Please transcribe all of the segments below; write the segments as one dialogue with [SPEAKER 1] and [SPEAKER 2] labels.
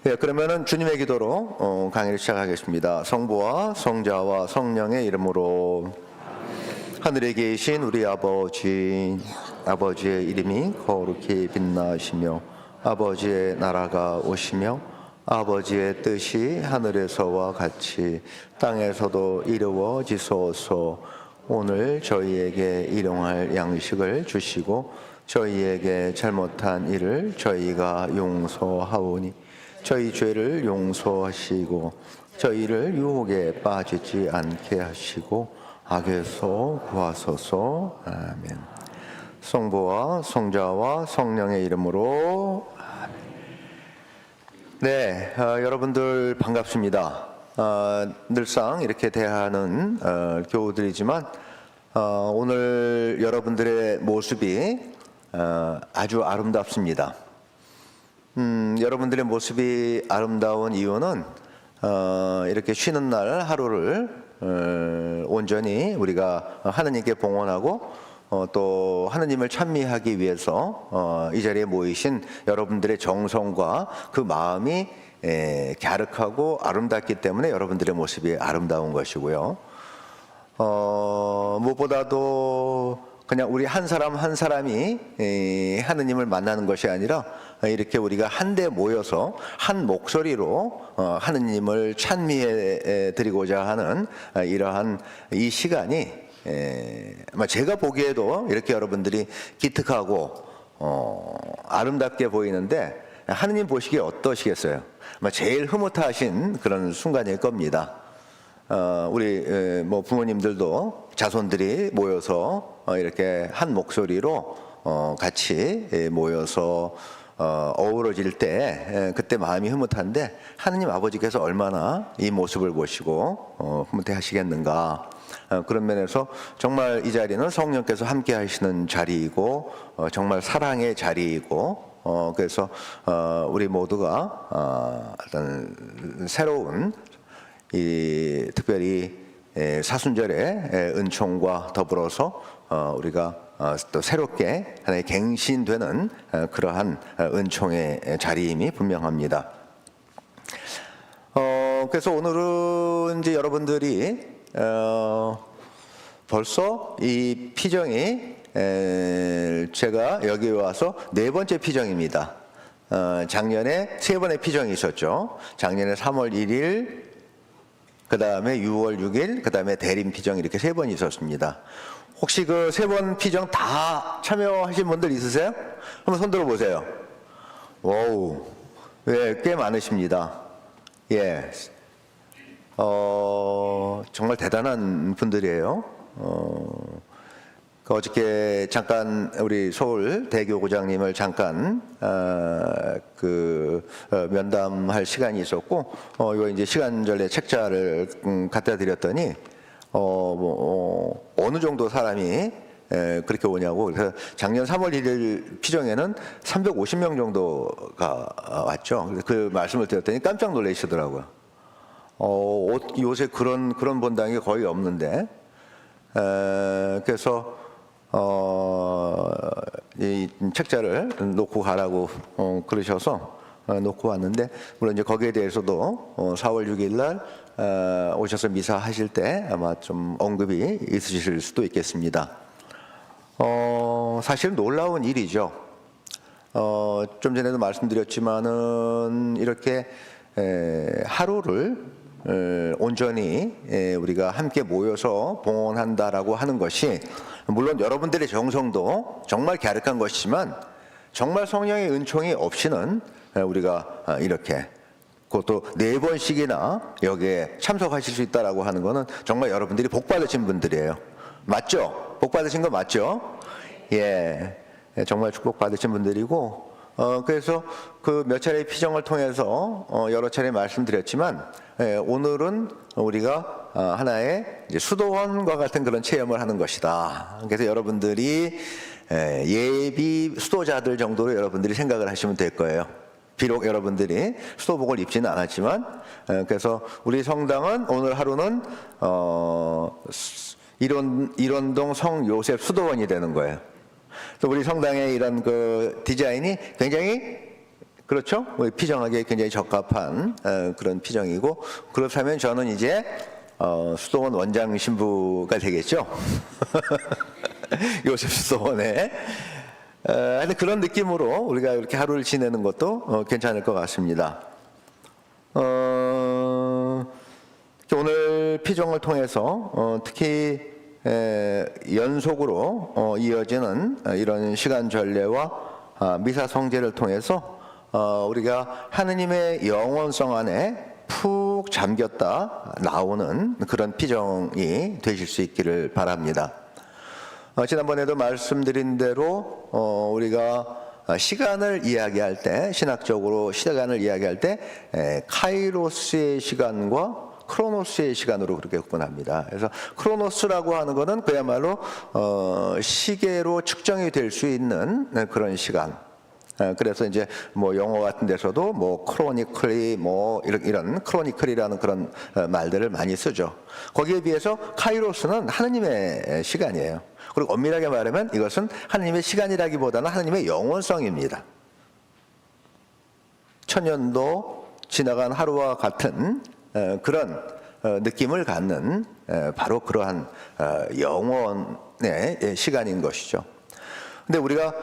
[SPEAKER 1] 예, 그러면은 주님의 기도로 강의를 시작하겠습니다. 성부와 성자와 성령의 이름으로. 하늘에 계신 우리 아버지, 아버지의 이름이 거룩히 빛나시며 아버지의 나라가 오시며 아버지의 뜻이 하늘에서와 같이 땅에서도 이루어지소서. 오늘 저희에게 일용할 양식을 주시고 저희에게 잘못한 일을 저희가 용서하오니 저희 죄를 용서하시고 저희를 유혹에 빠지지 않게 하시고 악에서 구하소서. 아멘. 성부와 성자와 성령의 이름으로. 아멘. 네, 여러분들 반갑습니다. 늘상 이렇게 대하는 교우들이지만 오늘 여러분들의 모습이 아주 아름답습니다. 여러분들의 모습이 아름다운 이유는 이렇게 쉬는 날 하루를 온전히 우리가 하느님께 봉헌하고 또 하느님을 찬미하기 위해서 이 자리에 모이신 여러분들의 정성과 그 마음이 갸륵하고 아름답기 때문에 여러분들의 모습이 아름다운 것이고요. 무엇보다도 그냥 우리 한 사람 한 사람이 하느님을 만나는 것이 아니라 이렇게 우리가 한데 모여서 한 목소리로 하느님을 찬미해 드리고자 하는 이러한 이 시간이 제가 보기에도 이렇게 여러분들이 기특하고 아름답게 보이는데 하느님 보시기에 어떠시겠어요? 제일 흐뭇하신 그런 순간일 겁니다. 우리 부모님들도 자손들이 모여서 이렇게 한 목소리로 같이 모여서 어우러질 때 그때 마음이 흐뭇한데 하느님 아버지께서 얼마나 이 모습을 보시고 흐뭇해 하시겠는가. 그런 면에서 정말 이 자리는 성령께서 함께 하시는 자리이고 정말 사랑의 자리이고 그래서 우리 모두가 어떤 새로운 이 특별히 사순절의 은총과 더불어서 우리가 또 새롭게 하나의 갱신되는 그러한 은총의 자리임이 분명합니다. 그래서 오늘은 이제 여러분들이 벌써 이 피정이 제가 여기 와서 네 번째 피정입니다. 작년에 세 번의 피정이 있었죠. 작년에 3월 1일, 그 다음에 6월 6일, 그 다음에 대림 피정 이렇게 세 번이 있었습니다. 혹시 그 세 번 피정 다 참여하신 분들 있으세요? 한번 손 들어 보세요. 와우, 예, 꽤 많으십니다. 예, 정말 대단한 분들이에요. 어저께 잠깐 우리 서울 대교구장님을 잠깐 면담할 시간이 있었고 이거 이제 시간절에 책자를 갖다 드렸더니 어느 정도 사람이 그렇게 오냐고. 그래서 작년 3월 1일 피정에는 350명 정도가 왔죠. 그 말씀을 드렸더니 깜짝 놀라시더라고요. 요새 그런 본당이 거의 없는데. 그래서 이 책자를 놓고 가라고 그러셔서 놓고 왔는데, 물론 이제 거기에 대해서도 4월 6일 날 오셔서 미사 하실 때 아마 좀 언급이 있으실 수도 있겠습니다. 사실 놀라운 일이죠. 좀 전에도 말씀드렸지만은 이렇게 하루를 온전히 우리가 함께 모여서 봉헌한다라고 하는 것이 물론 여러분들의 정성도 정말 갸륵한 것이지만 정말 성령의 은총이 없이는 우리가 이렇게 그것도 네 번씩이나 여기에 참석하실 수 있다라고 하는 것은 정말 여러분들이 복 받으신 분들이에요. 맞죠? 복 받으신 거 맞죠? 예, 정말 축복 받으신 분들이고 그래서 그 몇 차례의 피정을 통해서 여러 차례 말씀드렸지만 오늘은 우리가 하나의 이제 수도원과 같은 그런 체험을 하는 것이다. 그래서 여러분들이 예비 수도자들 정도로 여러분들이 생각을 하시면 될 거예요. 비록 여러분들이 수도복을 입지는 않았지만 그래서 우리 성당은 오늘 하루는 일원동 성요셉 수도원이 되는 거예요. 또 우리 성당의 이런 그 디자인이 굉장히 그렇죠? 피정하기에 굉장히 적합한 그런 피정이고, 그렇다면 저는 이제 수도원 원장 신부가 되겠죠. 요셉 수도원에. 하여튼 그런 느낌으로 우리가 이렇게 하루를 지내는 것도 괜찮을 것 같습니다. 오늘 피정을 통해서 특히 연속으로 이어지는 이런 시간 전례와 미사 성제를 통해서 우리가 하느님의 영원성 안에 푹 잠겼다 나오는 그런 피정이 되실 수 있기를 바랍니다. 지난번에도 말씀드린 대로 우리가 시간을 이야기할 때, 신학적으로 시간을 이야기할 때 카이로스의 시간과 크로노스의 시간으로 그렇게 구분합니다. 그래서 크로노스라고 하는 것은 그야말로 시계로 측정이 될 수 있는 그런 시간. 그래서 이제 뭐 영어 같은 데서도 뭐 크로니클이 뭐 이런 크로니클이라는 그런 말들을 많이 쓰죠. 거기에 비해서 카이로스는 하느님의 시간이에요. 그리고 엄밀하게 말하면 이것은 하느님의 시간이라기보다는 하느님의 영원성입니다. 천년도 지나간 하루와 같은 그런 느낌을 갖는 바로 그러한 영원의 시간인 것이죠. 근데 우리가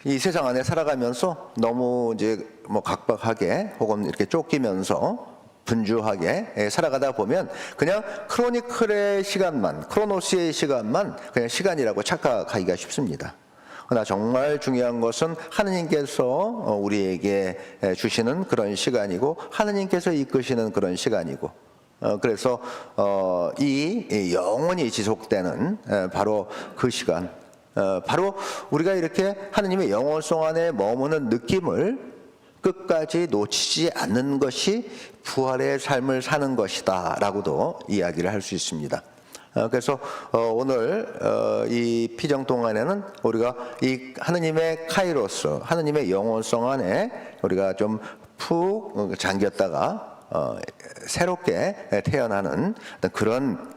[SPEAKER 1] 이 세상 안에 살아가면서 너무 이제 뭐 각박하게 혹은 이렇게 쫓기면서 분주하게 살아가다 보면 그냥 크로니클의 시간만, 크로노스의 시간만 그냥 시간이라고 착각하기가 쉽습니다. 그러나 정말 중요한 것은 하느님께서 우리에게 주시는 그런 시간이고 하느님께서 이끄시는 그런 시간이고, 그래서 이 영원히 지속되는 바로 그 시간, 바로 우리가 이렇게 하느님의 영원성 안에 머무는 느낌을 끝까지 놓치지 않는 것이 부활의 삶을 사는 것이다 라고도 이야기를 할 수 있습니다. 그래서 오늘 이 피정 동안에는 우리가 이 하느님의 카이로스, 하느님의 영원성 안에 우리가 좀 푹 잠겼다가 새롭게 태어나는 그런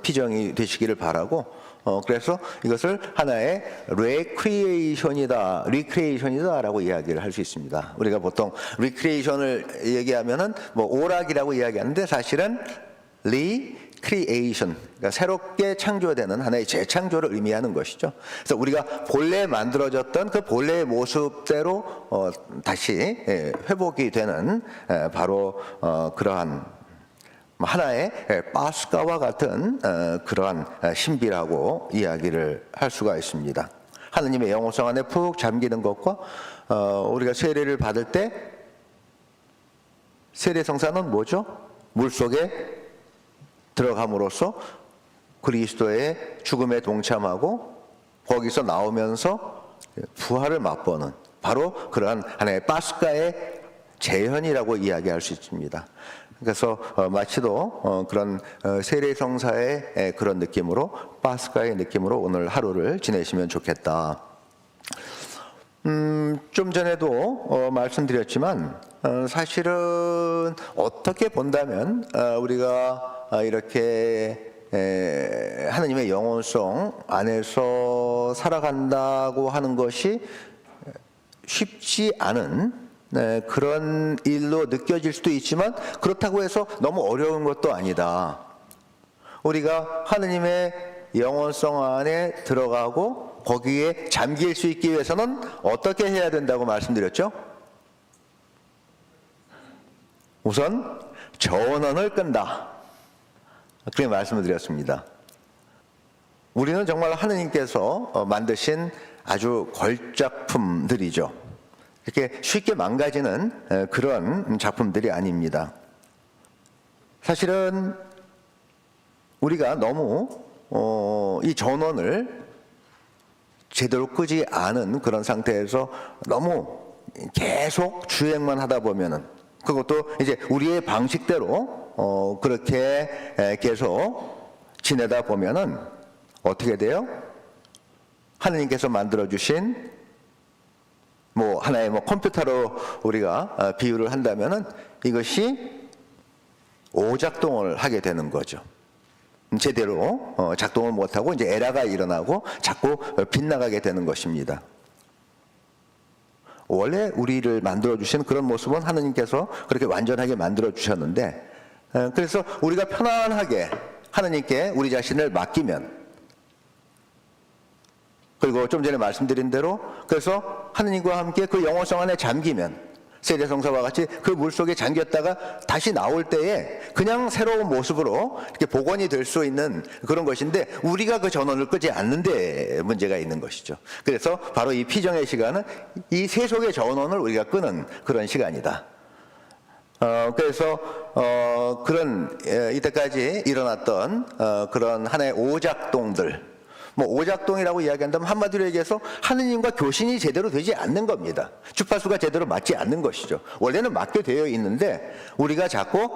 [SPEAKER 1] 피정이 되시기를 바라고, 그래서 이것을 하나의 리크리에이션이다라고 이야기를 할 수 있습니다. 우리가 보통 리크리에이션을 얘기하면은 뭐 오락이라고 이야기하는데 사실은 리크리에이션, 그러니까 새롭게 창조되는 하나의 재창조를 의미하는 것이죠. 그래서 우리가 본래 만들어졌던 그 본래의 모습대로 다시 회복이 되는 바로 그러한 하나의 파스카와 같은 그러한 신비라고 이야기를 할 수가 있습니다. 하느님의 영원성 안에 푹 잠기는 것과 우리가 세례를 받을 때 세례 성사는 뭐죠? 물속에 들어감으로써 그리스도의 죽음에 동참하고 거기서 나오면서 부활을 맛보는 바로 그러한 하나의 파스카의 재현이라고 이야기할 수 있습니다. 그래서 마치도 그런 세례성사의 그런 느낌으로, 파스카의 느낌으로 오늘 하루를 지내시면 좋겠다. 좀 전에도 말씀드렸지만 사실은 어떻게 본다면 우리가 이렇게 하나님의 영원성 안에서 살아간다고 하는 것이 쉽지 않은 그런 일로 느껴질 수도 있지만, 그렇다고 해서 너무 어려운 것도 아니다. 우리가 하느님의 영원성 안에 들어가고 거기에 잠길 수 있기 위해서는 어떻게 해야 된다고 말씀드렸죠? 우선 전원을 끈다, 그렇게 말씀을 드렸습니다. 우리는 정말 하느님께서 만드신 아주 걸작품들이죠. 이렇게 쉽게 망가지는 그런 작품들이 아닙니다. 사실은 우리가 너무 이 전원을 제대로 끄지 않은 그런 상태에서 너무 계속 주행만 하다 보면은, 그것도 이제 우리의 방식대로 그렇게 계속 지내다 보면은 어떻게 돼요? 하느님께서 만들어 주신 뭐 하나의 뭐 컴퓨터로 우리가 비유를 한다면은 이것이 오작동을 하게 되는 거죠. 제대로 작동을 못하고 이제 에러가 일어나고 자꾸 빗나가게 되는 것입니다. 원래 우리를 만들어 주신 그런 모습은 하느님께서 그렇게 완전하게 만들어 주셨는데, 그래서 우리가 편안하게 하느님께 우리 자신을 맡기면, 그리고 좀 전에 말씀드린 대로 그래서 하느님과 함께 그 영원성 안에 잠기면, 세례성사와 같이 그 물속에 잠겼다가 다시 나올 때에 그냥 새로운 모습으로 이렇게 복원이 될 수 있는 그런 것인데, 우리가 그 전원을 끄지 않는 데 문제가 있는 것이죠. 그래서 바로 이 피정의 시간은 이 세속의 전원을 우리가 끄는 그런 시간이다. 그래서 그런 이때까지 일어났던 그런 하나의 오작동들, 뭐 오작동이라고 이야기한다면 한마디로 얘기해서 하느님과 교신이 제대로 되지 않는 겁니다. 주파수가 제대로 맞지 않는 것이죠. 원래는 맞게 되어 있는데 우리가 자꾸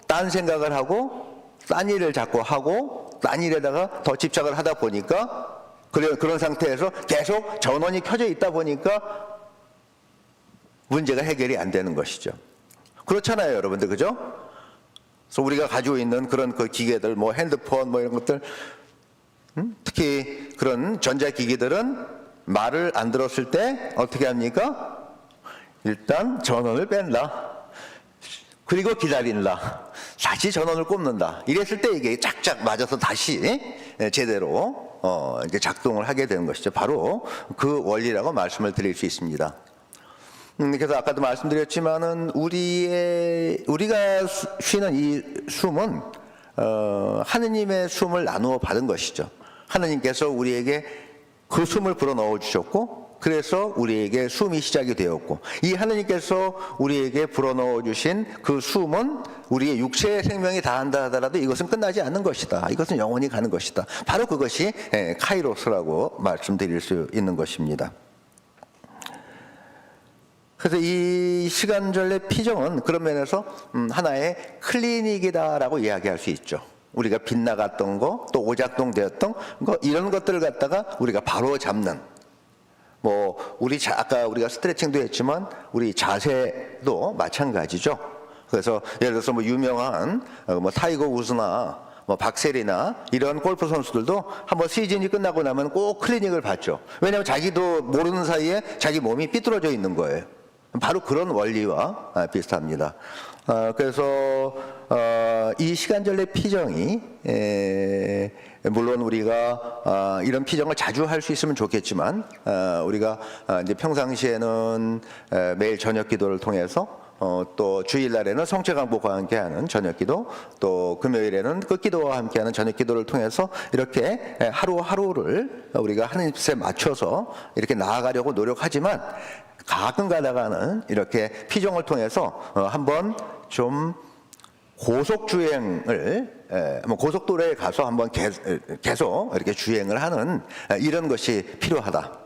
[SPEAKER 1] 딴 생각을 하고 딴 일을 자꾸 하고 딴 일에다가 더 집착을 하다 보니까, 그런 상태에서 계속 전원이 켜져 있다 보니까 문제가 해결이 안 되는 것이죠. 그렇잖아요, 여러분들, 그죠? 그래서 우리가 가지고 있는 그런 그 기계들, 뭐 핸드폰, 뭐 이런 것들, 특히 그런 전자기기들은 말을 안 들었을 때 어떻게 합니까? 일단 전원을 뺀다. 그리고 기다린다. 다시 전원을 꼽는다. 이랬을 때 이게 짝짝 맞아서 다시 제대로 이제 작동을 하게 되는 것이죠. 바로 그 원리라고 말씀을 드릴 수 있습니다. 그래서 아까도 말씀드렸지만은 우리가 쉬는 이 숨은 하느님의 숨을 나누어 받은 것이죠. 하느님께서 우리에게 그 숨을 불어넣어 주셨고, 그래서 우리에게 숨이 시작이 되었고, 이 하느님께서 우리에게 불어넣어 주신 그 숨은 우리의 육체의 생명이 다한다 하더라도 이것은 끝나지 않는 것이다. 이것은 영원히 가는 것이다. 바로 그것이 카이로스라고 말씀드릴 수 있는 것입니다. 그래서 이 시간절의 피정은 그런 면에서 하나의 클리닉이다라고 이야기할 수 있죠. 우리가 빗나갔던 거, 또 오작동 되었던 거, 이런 것들을 갖다가 우리가 바로 잡는, 뭐 아까 우리가 스트레칭도 했지만 우리 자세도 마찬가지죠. 그래서 예를 들어서 뭐 유명한 뭐 타이거 우즈나 뭐 박세리나 이런 골프 선수들도 한번 시즌이 끝나고 나면 꼭 클리닉을 받죠. 왜냐하면 자기도 모르는 사이에 자기 몸이 삐뚤어져 있는 거예요. 바로 그런 원리와 비슷합니다. 그래서 이 시간절의 피정이 물론 우리가 이런 피정을 자주 할 수 있으면 좋겠지만, 우리가 이제 평상시에는 매일 저녁 기도를 통해서 또 주일날에는 성체강복과 함께하는 저녁기도, 또 금요일에는 끝기도와 함께하는 저녁기도를 통해서 이렇게 하루하루를 우리가 하나님 뜻에 맞춰서 이렇게 나아가려고 노력하지만, 가끔 가다가는 이렇게 피정을 통해서 한번 좀 고속주행을, 고속도로에 가서 한번 계속 이렇게 주행을 하는 이런 것이 필요하다.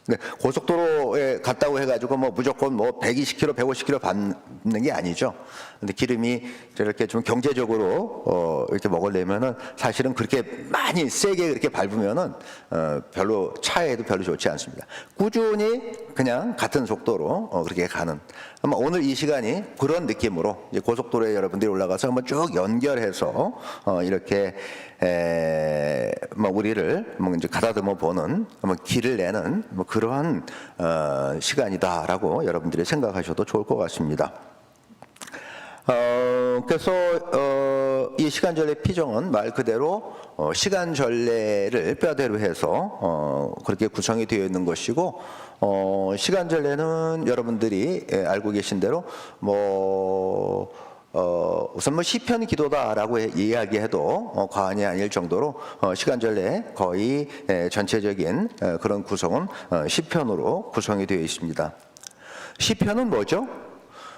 [SPEAKER 1] 네, 고속도로에 갔다고 해가지고 뭐 무조건 뭐 120km, 150km 밟는 게 아니죠. 근데 기름이 저렇게 좀 경제적으로 이렇게 먹으려면은 사실은 그렇게 많이 세게 그렇게 밟으면은 별로 차에도 별로 좋지 않습니다. 꾸준히 그냥 같은 속도로 그렇게 가는. 아마 오늘 이 시간이 그런 느낌으로 이제 고속도로에 여러분들이 올라가서 한번 쭉 연결해서 이렇게 뭐 우리를 뭐 이제 가다듬어 보는 뭐 길을 내는 뭐 그러한 시간이다라고 여러분들이 생각하셔도 좋을 것 같습니다. 그래서 이 시간절의 피정은 말 그대로 시간절례를 뼈대로 해서 그렇게 구성이 되어 있는 것이고, 시간절례는 여러분들이 알고 계신 대로 우선 뭐 시편 기도다라고 이야기해도 과언이 아닐 정도로 시간절례 거의 전체적인 그런 구성은 시편으로 구성이 되어 있습니다. 시편은 뭐죠?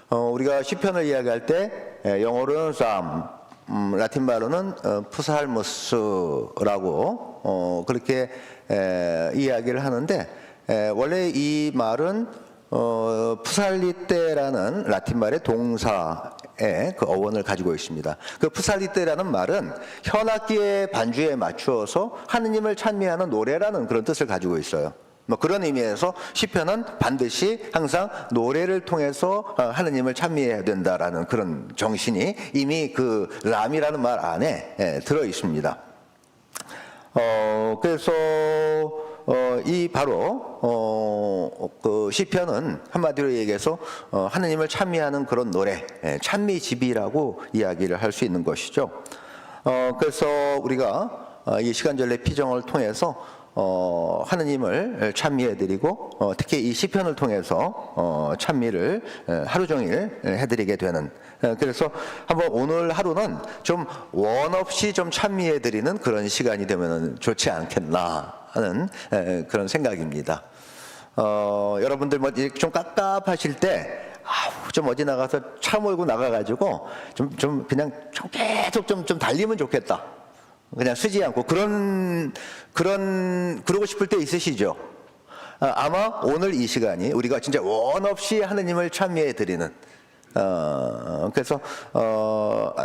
[SPEAKER 1] 우리가 시편을 이야기할 때 영어로는 삶, 라틴 말로는 프살무스라고 그렇게 이야기를 하는데, 원래 이 말은 푸살리테라는 라틴 말의 동사의 그 어원을 가지고 있습니다. 그 푸살리테라는 말은 현악기의 반주에 맞추어서 하느님을 찬미하는 노래라는 그런 뜻을 가지고 있어요. 뭐 그런 의미에서 시편은 반드시 항상 노래를 통해서 하느님을 찬미해야 된다라는 그런 정신이 이미 그 람이라는 말 안에 들어 있습니다. 그래서 이 바로 그 시편은 한마디로 얘기해서 하느님을 찬미하는 그런 노래, 찬미집이라고 이야기를 할 수 있는 것이죠. 그래서 우리가 이 시간절례 피정을 통해서 하느님을 찬미해드리고 특히 이 시편을 통해서 찬미를 하루 종일 해드리게 되는, 그래서 한번 오늘 하루는 좀 원 없이 좀 찬미해드리는 그런 시간이 되면 좋지 않겠나 하는 그런 생각입니다. 여러분들 뭐 좀 깝깝하실 때 좀 어디 나가서 차 몰고 나가가지고 좀 그냥 좀 계속 좀 달리면 좋겠다. 그냥 쓰지 않고 그러고 싶을 때 있으시죠? 아마 오늘 이 시간이 우리가 진짜 원 없이 하느님을 찬미해 드리는, 그래서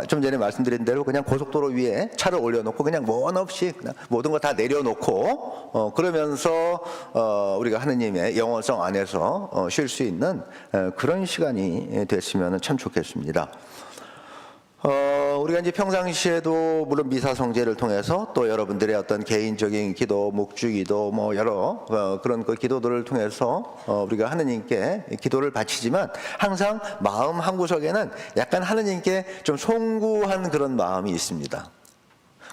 [SPEAKER 1] 좀 전에 말씀드린 대로 그냥 고속도로 위에 차를 올려놓고 그냥 원 없이 그냥 모든 거 다 내려놓고 그러면서 우리가 하느님의 영원성 안에서 쉴 수 있는 그런 시간이 됐으면 참 좋겠습니다. 우리가 이제 평상시에도 물론 미사 성제를 통해서 또 여러분들의 어떤 개인적인 기도, 묵주기도 뭐 여러 그런 그 기도들을 통해서 우리가 하느님께 기도를 바치지만 항상 마음 한구석에는 약간 하느님께 좀 송구한 그런 마음이 있습니다.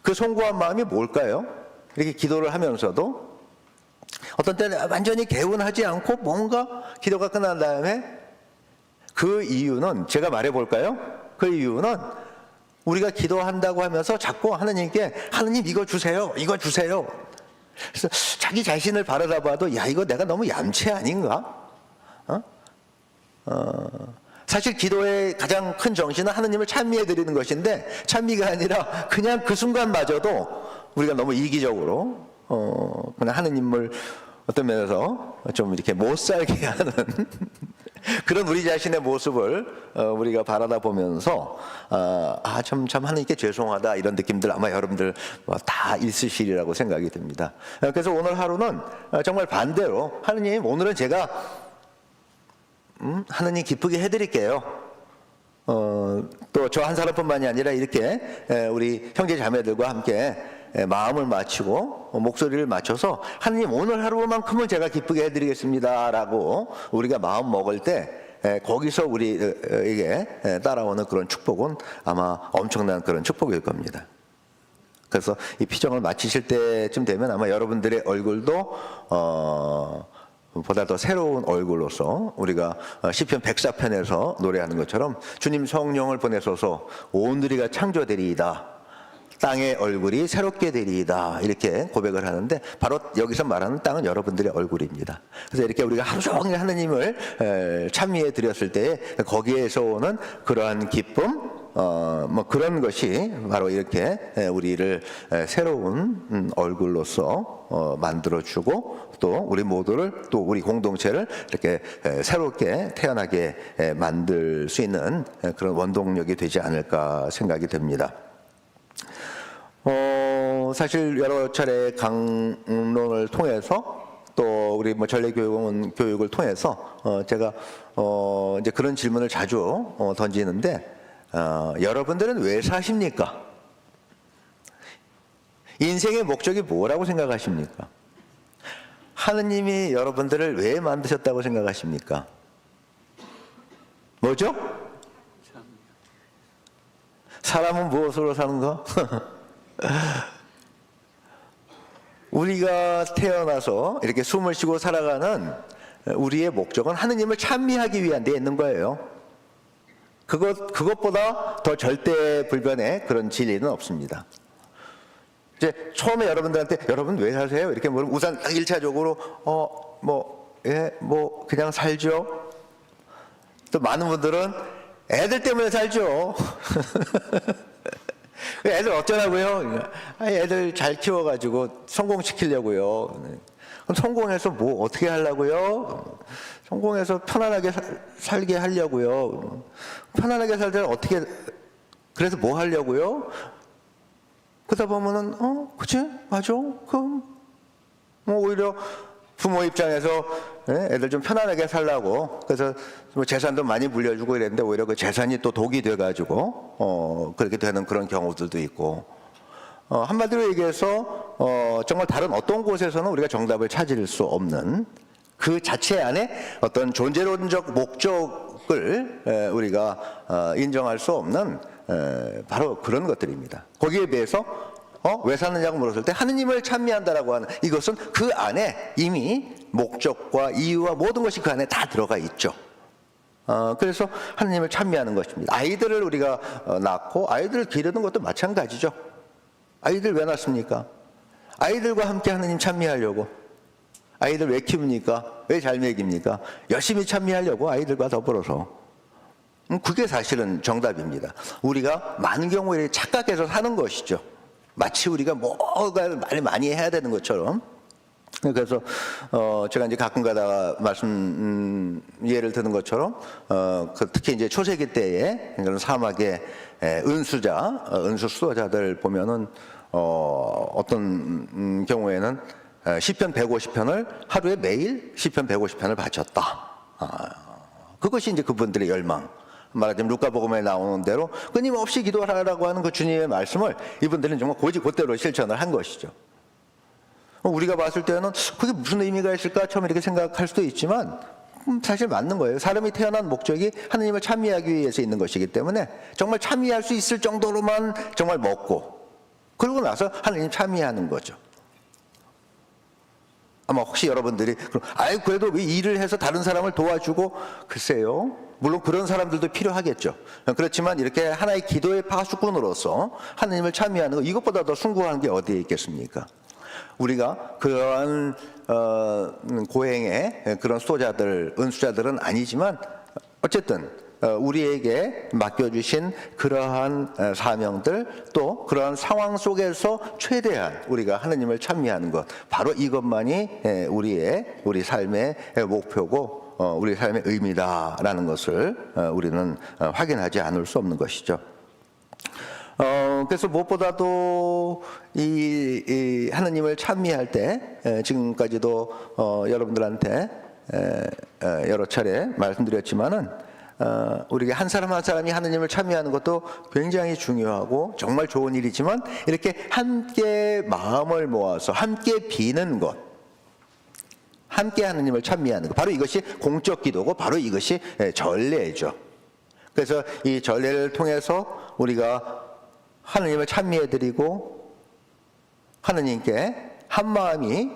[SPEAKER 1] 그 송구한 마음이 뭘까요? 이렇게 기도를 하면서도 어떤 때는 완전히 개운하지 않고 뭔가 기도가 끝난 다음에 그 이유는 제가 말해 볼까요? 그 이유는 우리가 기도한다고 하면서 자꾸 하느님께 하느님 이거 주세요, 이거 주세요. 그래서 자기 자신을 바라봐도 야 이거 내가 너무 얌체 아닌가? 사실 기도의 가장 큰 정신은 하느님을 찬미해 드리는 것인데 찬미가 아니라 그냥 그 순간마저도 우리가 너무 이기적으로 그냥 하느님을 어떤 면에서 좀 이렇게 못 살게 하는 그런 우리 자신의 모습을 우리가 바라다 보면서 참 하느님께 죄송하다 이런 느낌들 아마 여러분들 다 있으시리라고 생각이 듭니다. 그래서 오늘 하루는 정말 반대로 하느님 오늘은 제가 하느님 기쁘게 해드릴게요. 또 저 한 사람뿐만이 아니라 이렇게 우리 형제 자매들과 함께 마음을 맞추고 목소리를 맞춰서 하느님 오늘 하루만큼은 제가 기쁘게 해드리겠습니다 라고 우리가 마음 먹을 때 거기서 우리에게 따라오는 그런 축복은 아마 엄청난 그런 축복일 겁니다. 그래서 이 피정을 마치실 때쯤 되면 아마 여러분들의 얼굴도 보다 더 새로운 얼굴로서 우리가 시편 104편에서 노래하는 것처럼 주님 성령을 보내소서 온누리가 창조되리이다, 땅의 얼굴이 새롭게 되리이다 이렇게 고백을 하는데 바로 여기서 말하는 땅은 여러분들의 얼굴입니다. 그래서 이렇게 우리가 하루 종일 하느님을 찬미해 드렸을 때 거기에서 오는 그러한 기쁨 뭐 그런 것이 바로 이렇게 우리를 새로운 얼굴로서 만들어주고 또 우리 모두를 또 우리 공동체를 이렇게 새롭게 태어나게 만들 수 있는 그런 원동력이 되지 않을까 생각이 됩니다. 사실 여러 차례 강론을 통해서 또 우리 뭐 전례 교육을 통해서 제가 이제 그런 질문을 자주 던지는데 여러분들은 왜 사십니까? 인생의 목적이 뭐라고 생각하십니까? 하느님이 여러분들을 왜 만드셨다고 생각하십니까? 뭐죠? 사람은 무엇으로 사는가? 우리가 태어나서 이렇게 숨을 쉬고 살아가는 우리의 목적은 하느님을 찬미하기 위한 데 있는 거예요. 그것보다 더 절대불변의 그런 진리는 없습니다. 이제 처음에 여러분들한테 여러분 왜 사세요? 이렇게 물으면 우선 1차적으로 그냥 살죠. 또 많은 분들은 애들 때문에 살죠. 애들 어쩌라고요? 애들 잘 키워가지고 성공시키려고요. 그럼 성공해서 뭐 어떻게 하려고요? 성공해서 편안하게 살게 하려고요. 편안하게 살 때는 어떻게, 그래서 뭐 하려고요? 그러다 보면은 그치? 맞아? 그럼 뭐 오히려 부모 입장에서 애들 좀 편안하게 살라고 그래서 뭐 재산도 많이 물려주고 이랬는데 오히려 그 재산이 또 독이 돼가지고 그렇게 되는 그런 경우들도 있고 한마디로 얘기해서 정말 다른 어떤 곳에서는 우리가 정답을 찾을 수 없는 그 자체 안에 어떤 존재론적 목적을 우리가 인정할 수 없는 바로 그런 것들입니다. 거기에 비해서 왜 사느냐고 물었을 때 하느님을 찬미한다라고 하는 이것은 그 안에 이미 목적과 이유와 모든 것이 그 안에 다 들어가 있죠. 그래서 하느님을 찬미하는 것입니다. 아이들을 우리가 낳고 아이들을 기르는 것도 마찬가지죠. 아이들 왜 낳습니까? 아이들과 함께 하느님 찬미하려고. 아이들 왜 키웁니까? 왜 잘 먹입니까? 열심히 찬미하려고 아이들과 더불어서. 그게 사실은 정답입니다. 우리가 많은 경우에 착각해서 사는 것이죠. 마치 우리가 뭐가 말을 많이 해야 되는 것처럼. 그래서 제가 이제 가끔가다 예를 드는 것처럼 특히 이제 초세기 때에 그런 사막의 은수 수도자들 보면은 어떤 경우에는 시편 150편을 하루에 매일 시편 150편을 바쳤다. 그것이 이제 그분들의 열망. 말하자면 루카복음에 나오는 대로 끊임없이 기도하라고 하는 그 주님의 말씀을 이분들은 정말 곧대로 실천을 한 것이죠. 우리가 봤을 때는 그게 무슨 의미가 있을까 처음 이렇게 생각할 수도 있지만 사실 맞는 거예요. 사람이 태어난 목적이 하느님을 찬미하기 위해서 있는 것이기 때문에 정말 찬미할 수 있을 정도로만 정말 먹고 그러고 나서 하느님 찬미하는 거죠. 아마 혹시 여러분들이 그래도 왜 일을 해서 다른 사람을 도와주고 글쎄요. 물론 그런 사람들도 필요하겠죠. 그렇지만 이렇게 하나의 기도의 파수꾼으로서 하느님을 찬미하는 거 이것보다 더 숭고한 게 어디에 있겠습니까? 우리가 그러한 고행의 그런 수도자들, 은수자들은 아니지만 어쨌든 우리에게 맡겨주신 그러한 사명들 또 그러한 상황 속에서 최대한 우리가 하느님을 찬미하는 것 바로 이것만이 우리 삶의 목표고 우리 삶의 의미다라는 것을 우리는 확인하지 않을 수 없는 것이죠. 그래서 무엇보다도 이 하느님을 찬미할 때 지금까지도 여러분들한테 여러 차례 말씀드렸지만은 우리가 한 사람 한 사람이 하느님을 찬미하는 것도 굉장히 중요하고 정말 좋은 일이지만 이렇게 함께 마음을 모아서 함께 비는 것 함께 하느님을 찬미하는 것 바로 이것이 공적 기도고 바로 이것이 전례죠. 그래서 이 전례를 통해서 우리가 하느님을 찬미해드리고 하느님께 한마음이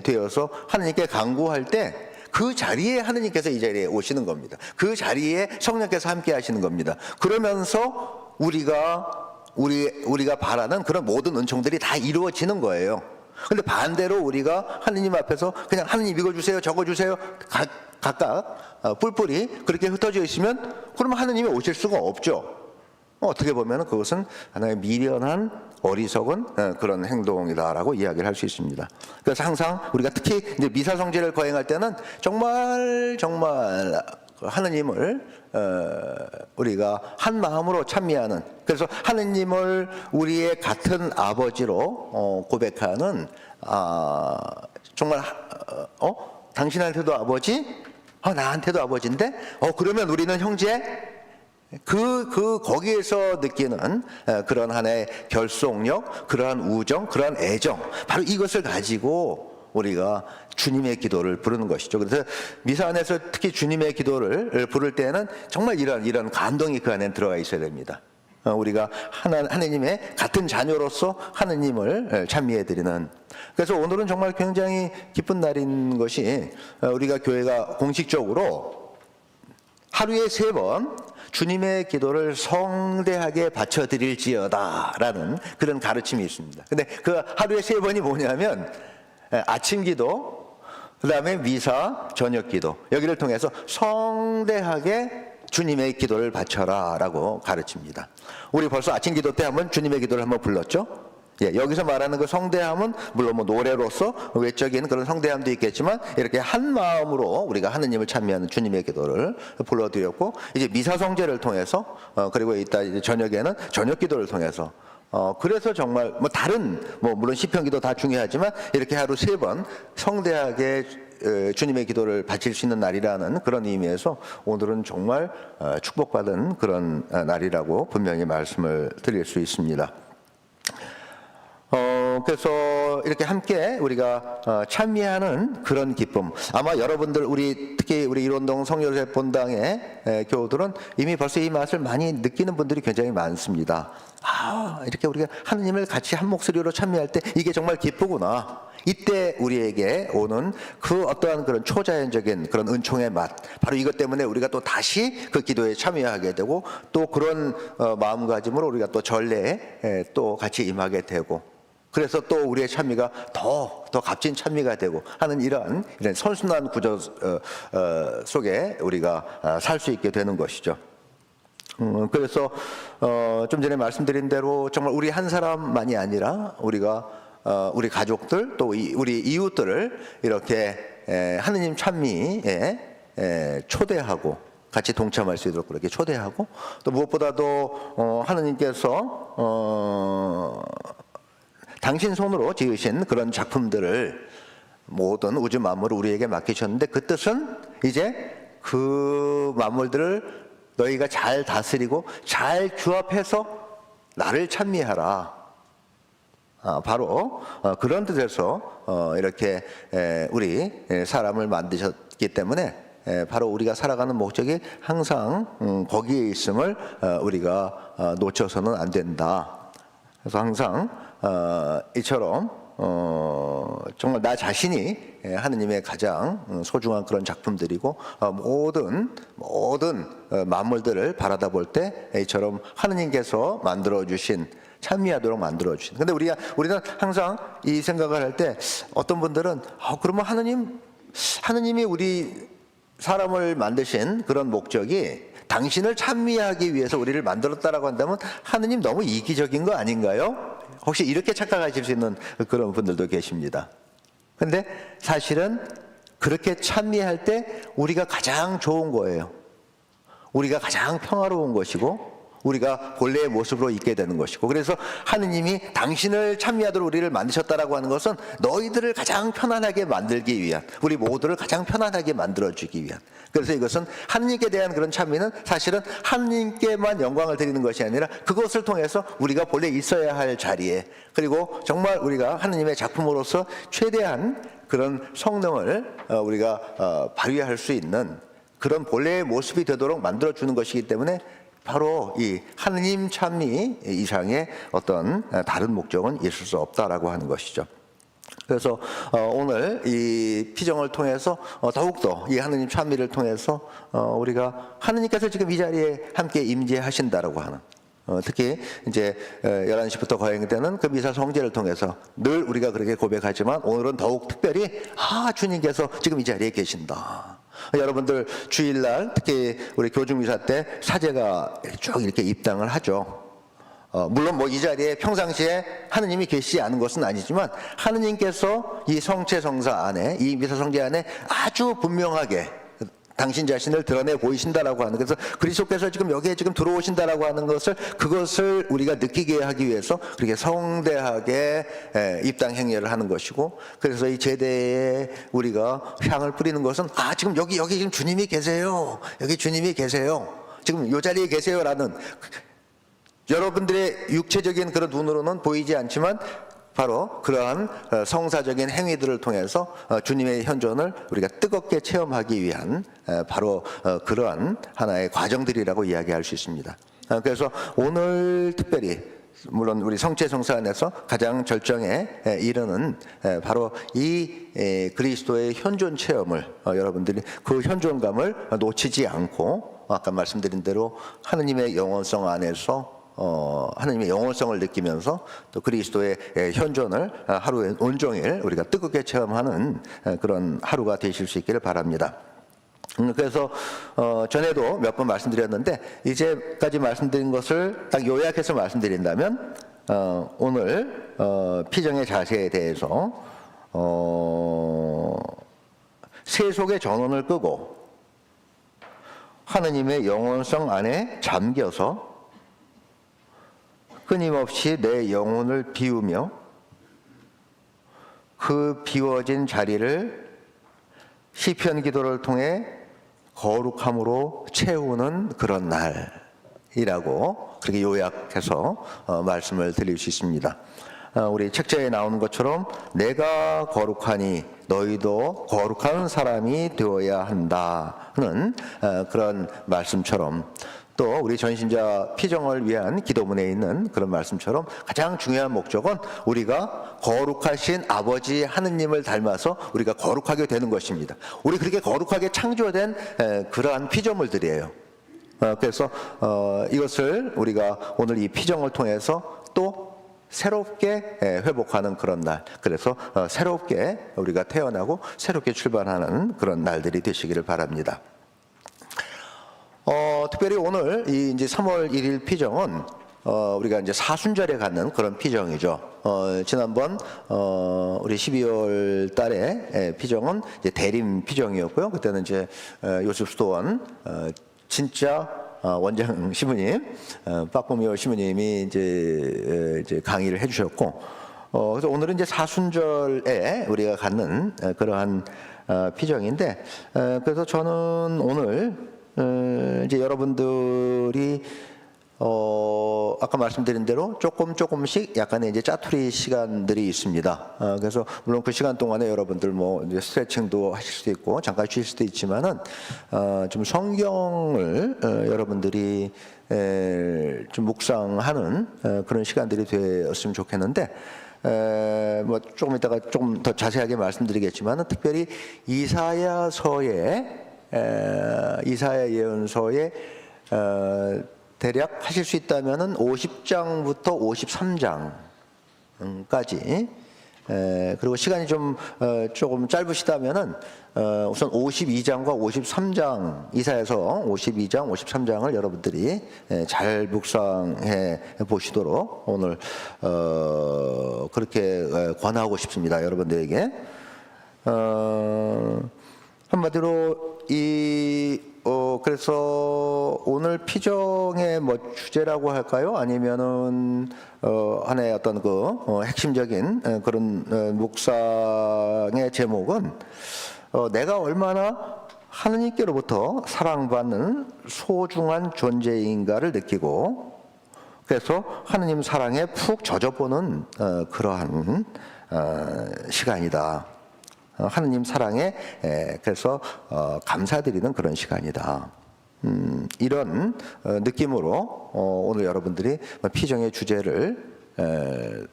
[SPEAKER 1] 되어서 하느님께 간구할 때 그 자리에 하느님께서 이 자리에 오시는 겁니다. 그 자리에 성령께서 함께 하시는 겁니다. 그러면서 우리가 바라는 그런 모든 은총들이 다 이루어지는 거예요. 근데 반대로 우리가 하느님 앞에서 그냥 하느님 이거 주세요 저거 주세요 각각 뿔뿔이 그렇게 흩어져 있으면 그러면 하느님이 오실 수가 없죠. 어떻게 보면 그것은 하나의 미련한 어리석은 그런 행동이다라고 이야기를 할 수 있습니다. 그래서 항상 우리가 특히 이제 미사성제를 거행할 때는 정말 하느님을 우리가 한 마음으로 찬미하는 그래서 하느님을 우리의 같은 아버지로 고백하는 정말 당신한테도 아버지 나한테도 아버지인데 그러면 우리는 형제 거기에서 느끼는 그런 하나의 결속력, 그러한 우정, 그러한 애정, 바로 이것을 가지고 우리가 주님의 기도를 부르는 것이죠. 그래서 미사 안에서 특히 주님의 기도를 부를 때는 정말 이런 감동이 그 안에 들어가 있어야 됩니다. 우리가 하느님의 같은 자녀로서 하느님을 찬미해드리는. 그래서 오늘은 정말 굉장히 기쁜 날인 것이 우리가 교회가 공식적으로 하루에 3번 주님의 기도를 성대하게 바쳐드릴지어다 라는 그런 가르침이 있습니다. 근데 그 하루에 3번이 뭐냐면 아침 기도, 그 다음에 미사, 저녁 기도 여기를 통해서 성대하게 주님의 기도를 바쳐라 라고 가르칩니다. 우리 벌써 아침 기도 때 한번 주님의 기도를 한번 불렀죠. 여기서 말하는 그 성대함은 물론 노래로서 외적인 그런 성대함도 있겠지만 이렇게 한 마음으로 우리가 하느님을 찬미하는 주님의 기도를 불러드렸고 이제 미사성제를 통해서 그리고 이따 이제 저녁에는 저녁 기도를 통해서 그래서 정말 다른 물론 시편기도 다 중요하지만 이렇게 하루 3번 성대하게 주님의 기도를 바칠 수 있는 날이라는 그런 의미에서 오늘은 정말 축복받은 그런 날이라고 분명히 말씀을 드릴 수 있습니다. 그래서 이렇게 함께 우리가 참여하는 그런 기쁨. 아마 여러분들 특히 우리 일원동 성요셉 본당의 교우들은 이미 벌써 이 맛을 많이 느끼는 분들이 굉장히 많습니다. 이렇게 우리가 하느님을 같이 한 목소리로 참여할 때 이게 정말 기쁘구나. 이때 우리에게 오는 그 어떠한 그런 초자연적인 그런 은총의 맛, 바로 이것 때문에 우리가 또 다시 그 기도에 참여하게 되고, 또 그런 마음가짐으로 우리가 또 전례에 또 같이 임하게 되고, 그래서 또 우리의 참여가 더 값진 참여가 되고 하는 이런 선순환 구조 속에 우리가 살 수 있게 되는 것이죠. 그래서 좀 전에 말씀드린 대로 정말 우리 한 사람만이 아니라 우리가 우리 가족들 또 우리 이웃들을 이렇게 하느님 찬미에 초대하고 같이 동참할 수 있도록 그렇게 초대하고, 또 무엇보다도 하느님께서 당신 손으로 지으신 그런 작품들을 모든 우주 만물을 우리에게 맡기셨는데, 그 뜻은 이제 그 만물들을 너희가 잘 다스리고 잘 규합해서 나를 찬미하라. 바로 그런 뜻에서 이렇게 우리 사람을 만드셨기 때문에 바로 우리가 살아가는 목적이 항상 거기에 있음을 우리가 놓쳐서는 안 된다. 그래서 항상 이처럼 정말 나 자신이 하느님의 가장 소중한 그런 작품들이고, 모든 만물들을 바라다 볼 때 이처럼 하느님께서 만들어주신, 찬미하도록 만들어주신. 근데 우리는 항상 이 생각을 할 때 어떤 분들은 그러면 하느님이 우리 사람을 만드신 그런 목적이 당신을 찬미하기 위해서 우리를 만들었다라고 한다면 하느님 너무 이기적인 거 아닌가요? 혹시 이렇게 착각하실 수 있는 그런 분들도 계십니다. 근데 사실은 그렇게 찬미할 때 우리가 가장 좋은 거예요. 우리가 가장 평화로운 것이고, 우리가 본래의 모습으로 있게 되는 것이고, 그래서 하느님이 당신을 찬미하도록 우리를 만드셨다라고 하는 것은 너희들을 가장 편안하게 만들기 위한, 우리 모두를 가장 편안하게 만들어주기 위한. 그래서 이것은 하느님께 대한 그런 찬미는 사실은 하느님께만 영광을 드리는 것이 아니라 그것을 통해서 우리가 본래 있어야 할 자리에, 그리고 정말 우리가 하느님의 작품으로서 최대한 그런 성능을 우리가 발휘할 수 있는 그런 본래의 모습이 되도록 만들어주는 것이기 때문에 바로 이 하느님 찬미 이상의 어떤 다른 목적은 있을 수 없다라고 하는 것이죠. 그래서 오늘 이 피정을 통해서 더욱더 이 하느님 찬미를 통해서 우리가 하느님께서 지금 이 자리에 함께 임재하신다라고 하는, 특히 이제 11시부터 거행되는 그 미사 성제를 통해서 늘 우리가 그렇게 고백하지만 오늘은 더욱 특별히 주님께서 지금 이 자리에 계신다. 여러분들 주일날 특히 우리 교중미사 때 사제가 쭉 이렇게 입당을 하죠. 물론 이 자리에 평상시에 하느님이 계시지 않은 것은 아니지만 하느님께서 이 성체성사 안에, 이 미사성제 안에 아주 분명하게 당신 자신을 드러내 보이신다라고 하는, 그래서 그리스도께서 지금 여기에 지금 들어오신다라고 하는 그것을 우리가 느끼게 하기 위해서 그렇게 성대하게 입당 행렬을 하는 것이고, 그래서 이 제대에 우리가 향을 뿌리는 것은 지금 여기 지금 주님이 계세요. 여기 주님이 계세요. 지금 이 자리에 계세요라는, 여러분들의 육체적인 그런 눈으로는 보이지 않지만 바로 그러한 성사적인 행위들을 통해서 주님의 현존을 우리가 뜨겁게 체험하기 위한 바로 그러한 하나의 과정들이라고 이야기할 수 있습니다. 그래서 오늘 특별히 물론 우리 성체성사 안에서 가장 절정에 이르는 바로 이 그리스도의 현존 체험을, 여러분들이 그 현존감을 놓치지 않고 아까 말씀드린 대로 하느님의 영원성 안에서 하나님의 영원성을 느끼면서 또 그리스도의 현존을 하루에 온종일 우리가 뜨겁게 체험하는 그런 하루가 되실 수 있기를 바랍니다. 그래서 전에도 몇 번 말씀드렸는데 이제까지 말씀드린 것을 딱 요약해서 말씀드린다면 오늘 피정의 자세에 대해서 세속의 전원을 끄고 하느님의 영원성 안에 잠겨서 끊임없이 내 영혼을 비우며 그 비워진 자리를 시편 기도를 통해 거룩함으로 채우는 그런 날이라고 그렇게 요약해서 말씀을 드릴 수 있습니다. 우리 책자에 나오는 것처럼 내가 거룩하니 너희도 거룩한 사람이 되어야 한다는 그런 말씀처럼, 또 우리 전신자 피정을 위한 기도문에 있는 그런 말씀처럼 가장 중요한 목적은 우리가 거룩하신 아버지 하느님을 닮아서 우리가 거룩하게 되는 것입니다. 우리 그렇게 거룩하게 창조된 그러한 피조물들이에요. 그래서 이것을 우리가 오늘 이 피정을 통해서 또 새롭게 회복하는 그런 날, 그래서 새롭게 우리가 태어나고 새롭게 출발하는 그런 날들이 되시기를 바랍니다. 특별히 오늘 이 이제 3월 1일 피정은 우리가 이제 사순절에 갖는 그런 피정이죠. 지난번 우리 12월 달에 피정은 이제 대림 피정이었고요. 그때는 이제 요셉 수도원 진짜 원장 시부님, 빠꾸미오 시부님이 이제 강의를 해주셨고, 그래서 오늘은 이제 사순절에 우리가 갖는 그러한 피정인데, 그래서 저는 오늘 이제 여러분들이 아까 말씀드린 대로 조금씩 약간의 이제 짜투리 시간들이 있습니다. 그래서 물론 그 시간 동안에 여러분들 뭐 이제 스트레칭도 하실 수도 있고 잠깐 쉴 수도 있지만은 좀 성경을 여러분들이 좀 묵상하는 그런 시간들이 되었으면 좋겠는데, 뭐 조금 이따가 좀 더 자세하게 말씀드리겠지만은 특별히 이사야 예언서에 대략 하실 수 있다면은 50장부터 53장까지, 그리고 시간이 좀 조금 짧으시다면은 우선 52장과 53장, 이사야서 52장, 53장을 여러분들이 잘 묵상해 보시도록 오늘 그렇게 권하고 싶습니다. 여러분들에게. 한마디로 그래서 오늘 피정의 뭐 주제라고 할까요? 아니면은 하나의 어떤 핵심적인 그런 묵상의 제목은 내가 얼마나 하느님께로부터 사랑받는 소중한 존재인가를 느끼고, 그래서 하느님 사랑에 푹 젖어보는 그러한 시간이다. 하느님 사랑에 그래서 감사드리는 그런 시간이다. 이런 느낌으로 오늘 여러분들이 피정의 주제를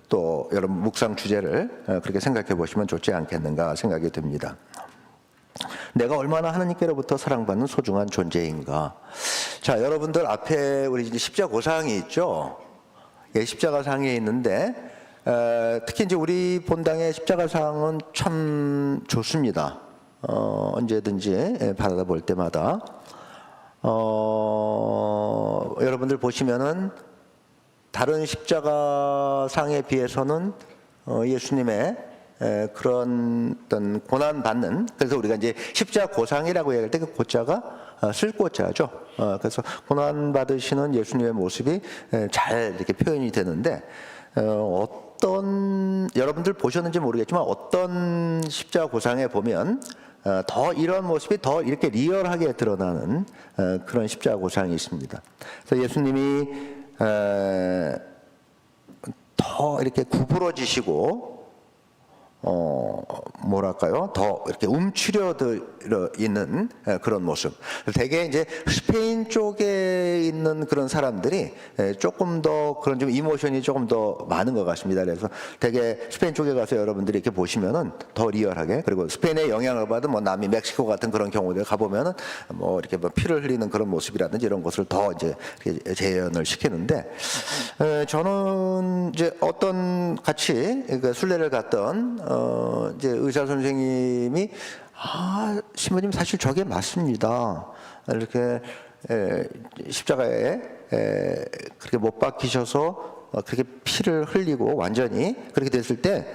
[SPEAKER 1] 또 여러분 묵상 주제를 그렇게 생각해 보시면 좋지 않겠는가 생각이 듭니다. 내가 얼마나 하느님께로부터 사랑받는 소중한 존재인가. 자, 여러분들 앞에 우리 이제 십자고상이 있죠. 예, 십자가상이 있는데 특히 이제 우리 본당의 십자가상은 참 좋습니다. 언제든지 바라볼 때마다 여러분들 보시면은 다른 십자가상에 비해서는 예수님의 그런 어떤 고난 받는, 그래서 우리가 이제 십자고상이라고 얘기할 때 그 고자가 쓸 고자죠. 그래서 고난 받으시는 예수님의 모습이 잘 이렇게 표현이 되는데, 어떤 여러분들 보셨는지 모르겠지만 어떤 십자고상에 보면 더 이런 모습이 더 이렇게 리얼하게 드러나는 그런 십자고상이 있습니다. 그래서 예수님이 더 이렇게 구부러지시고 뭐랄까요? 더 이렇게 움츠려들어 있는 그런 모습. 되게 이제 스페인 쪽에 있는 그런 사람들이 조금 더 그런 좀 이모션이 조금 더 많은 것 같습니다. 그래서 되게 스페인 쪽에 가서 여러분들이 이렇게 보시면은 더 리얼하게, 그리고 스페인의 영향을 받은 뭐 남미 멕시코 같은 그런 경우들 가보면은 뭐 이렇게 뭐 피를 흘리는 그런 모습이라든지 이런 것을 더 이제 재현을 시키는데, 저는 이제 어떤 같이 순례를 갔던 이제 의사 선생님이 신부님 사실 저게 맞습니다. 이렇게 십자가에 그렇게 못 박히셔서 그렇게 피를 흘리고 완전히 그렇게 됐을 때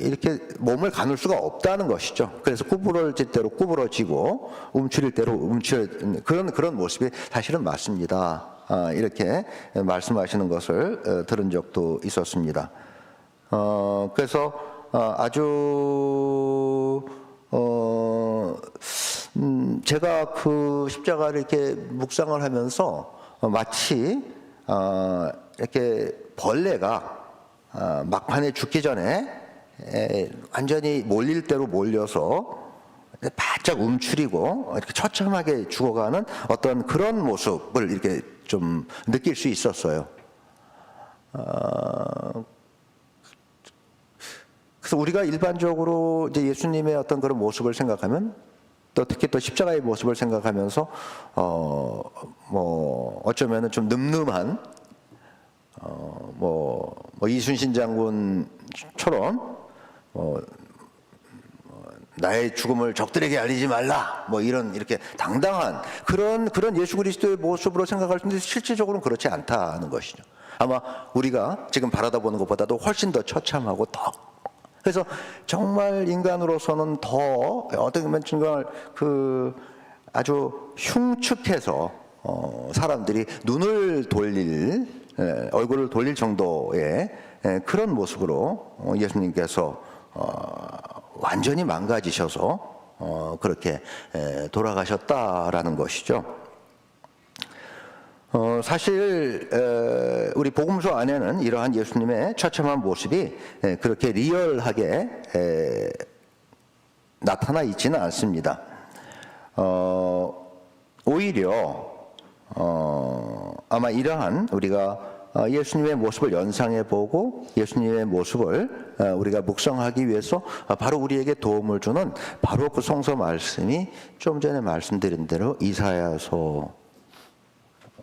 [SPEAKER 1] 이렇게 몸을 가눌 수가 없다는 것이죠. 그래서 구부러질 대로 구부러지고 움츠릴 대로 움츠려 그런 모습이 사실은 맞습니다. 이렇게 말씀하시는 것을 들은 적도 있었습니다. 그래서 아주 제가 그 십자가를 이렇게 묵상을 하면서 마치 이렇게 벌레가 막판에 죽기 전에 완전히 몰릴 대로 몰려서 바짝 움츠리고 이렇게 처참하게 죽어가는 어떤 그런 모습을 이렇게 좀 느낄 수 있었어요. 그래서 우리가 일반적으로 이제 예수님의 어떤 그런 모습을 생각하면, 또 특히 또 십자가의 모습을 생각하면서 뭐 어쩌면은 좀 늠름한 뭐 이순신 장군처럼 나의 죽음을 적들에게 알리지 말라, 뭐 이렇게 당당한 그런 예수 그리스도의 모습으로 생각할 텐데, 실질적으로는 그렇지 않다는 것이죠. 아마 우리가 지금 바라다보는 것보다도 훨씬 더 처참하고 더, 그래서 정말 인간으로서는 더 어떻게 보면 정말 그 아주 흉측해서 사람들이 눈을 돌릴, 얼굴을 돌릴 정도의 그런 모습으로 예수님께서 완전히 망가지셔서 그렇게 돌아가셨다라는 것이죠. 사실 우리 복음서 안에는 이러한 예수님의 처참한 모습이 그렇게 리얼하게 나타나 있지는 않습니다. 오히려 아마 이러한 우리가 예수님의 모습을 연상해보고 예수님의 모습을 우리가 묵상하기 위해서 바로 우리에게 도움을 주는 바로 그 성서 말씀이 좀 전에 말씀드린 대로 이사야서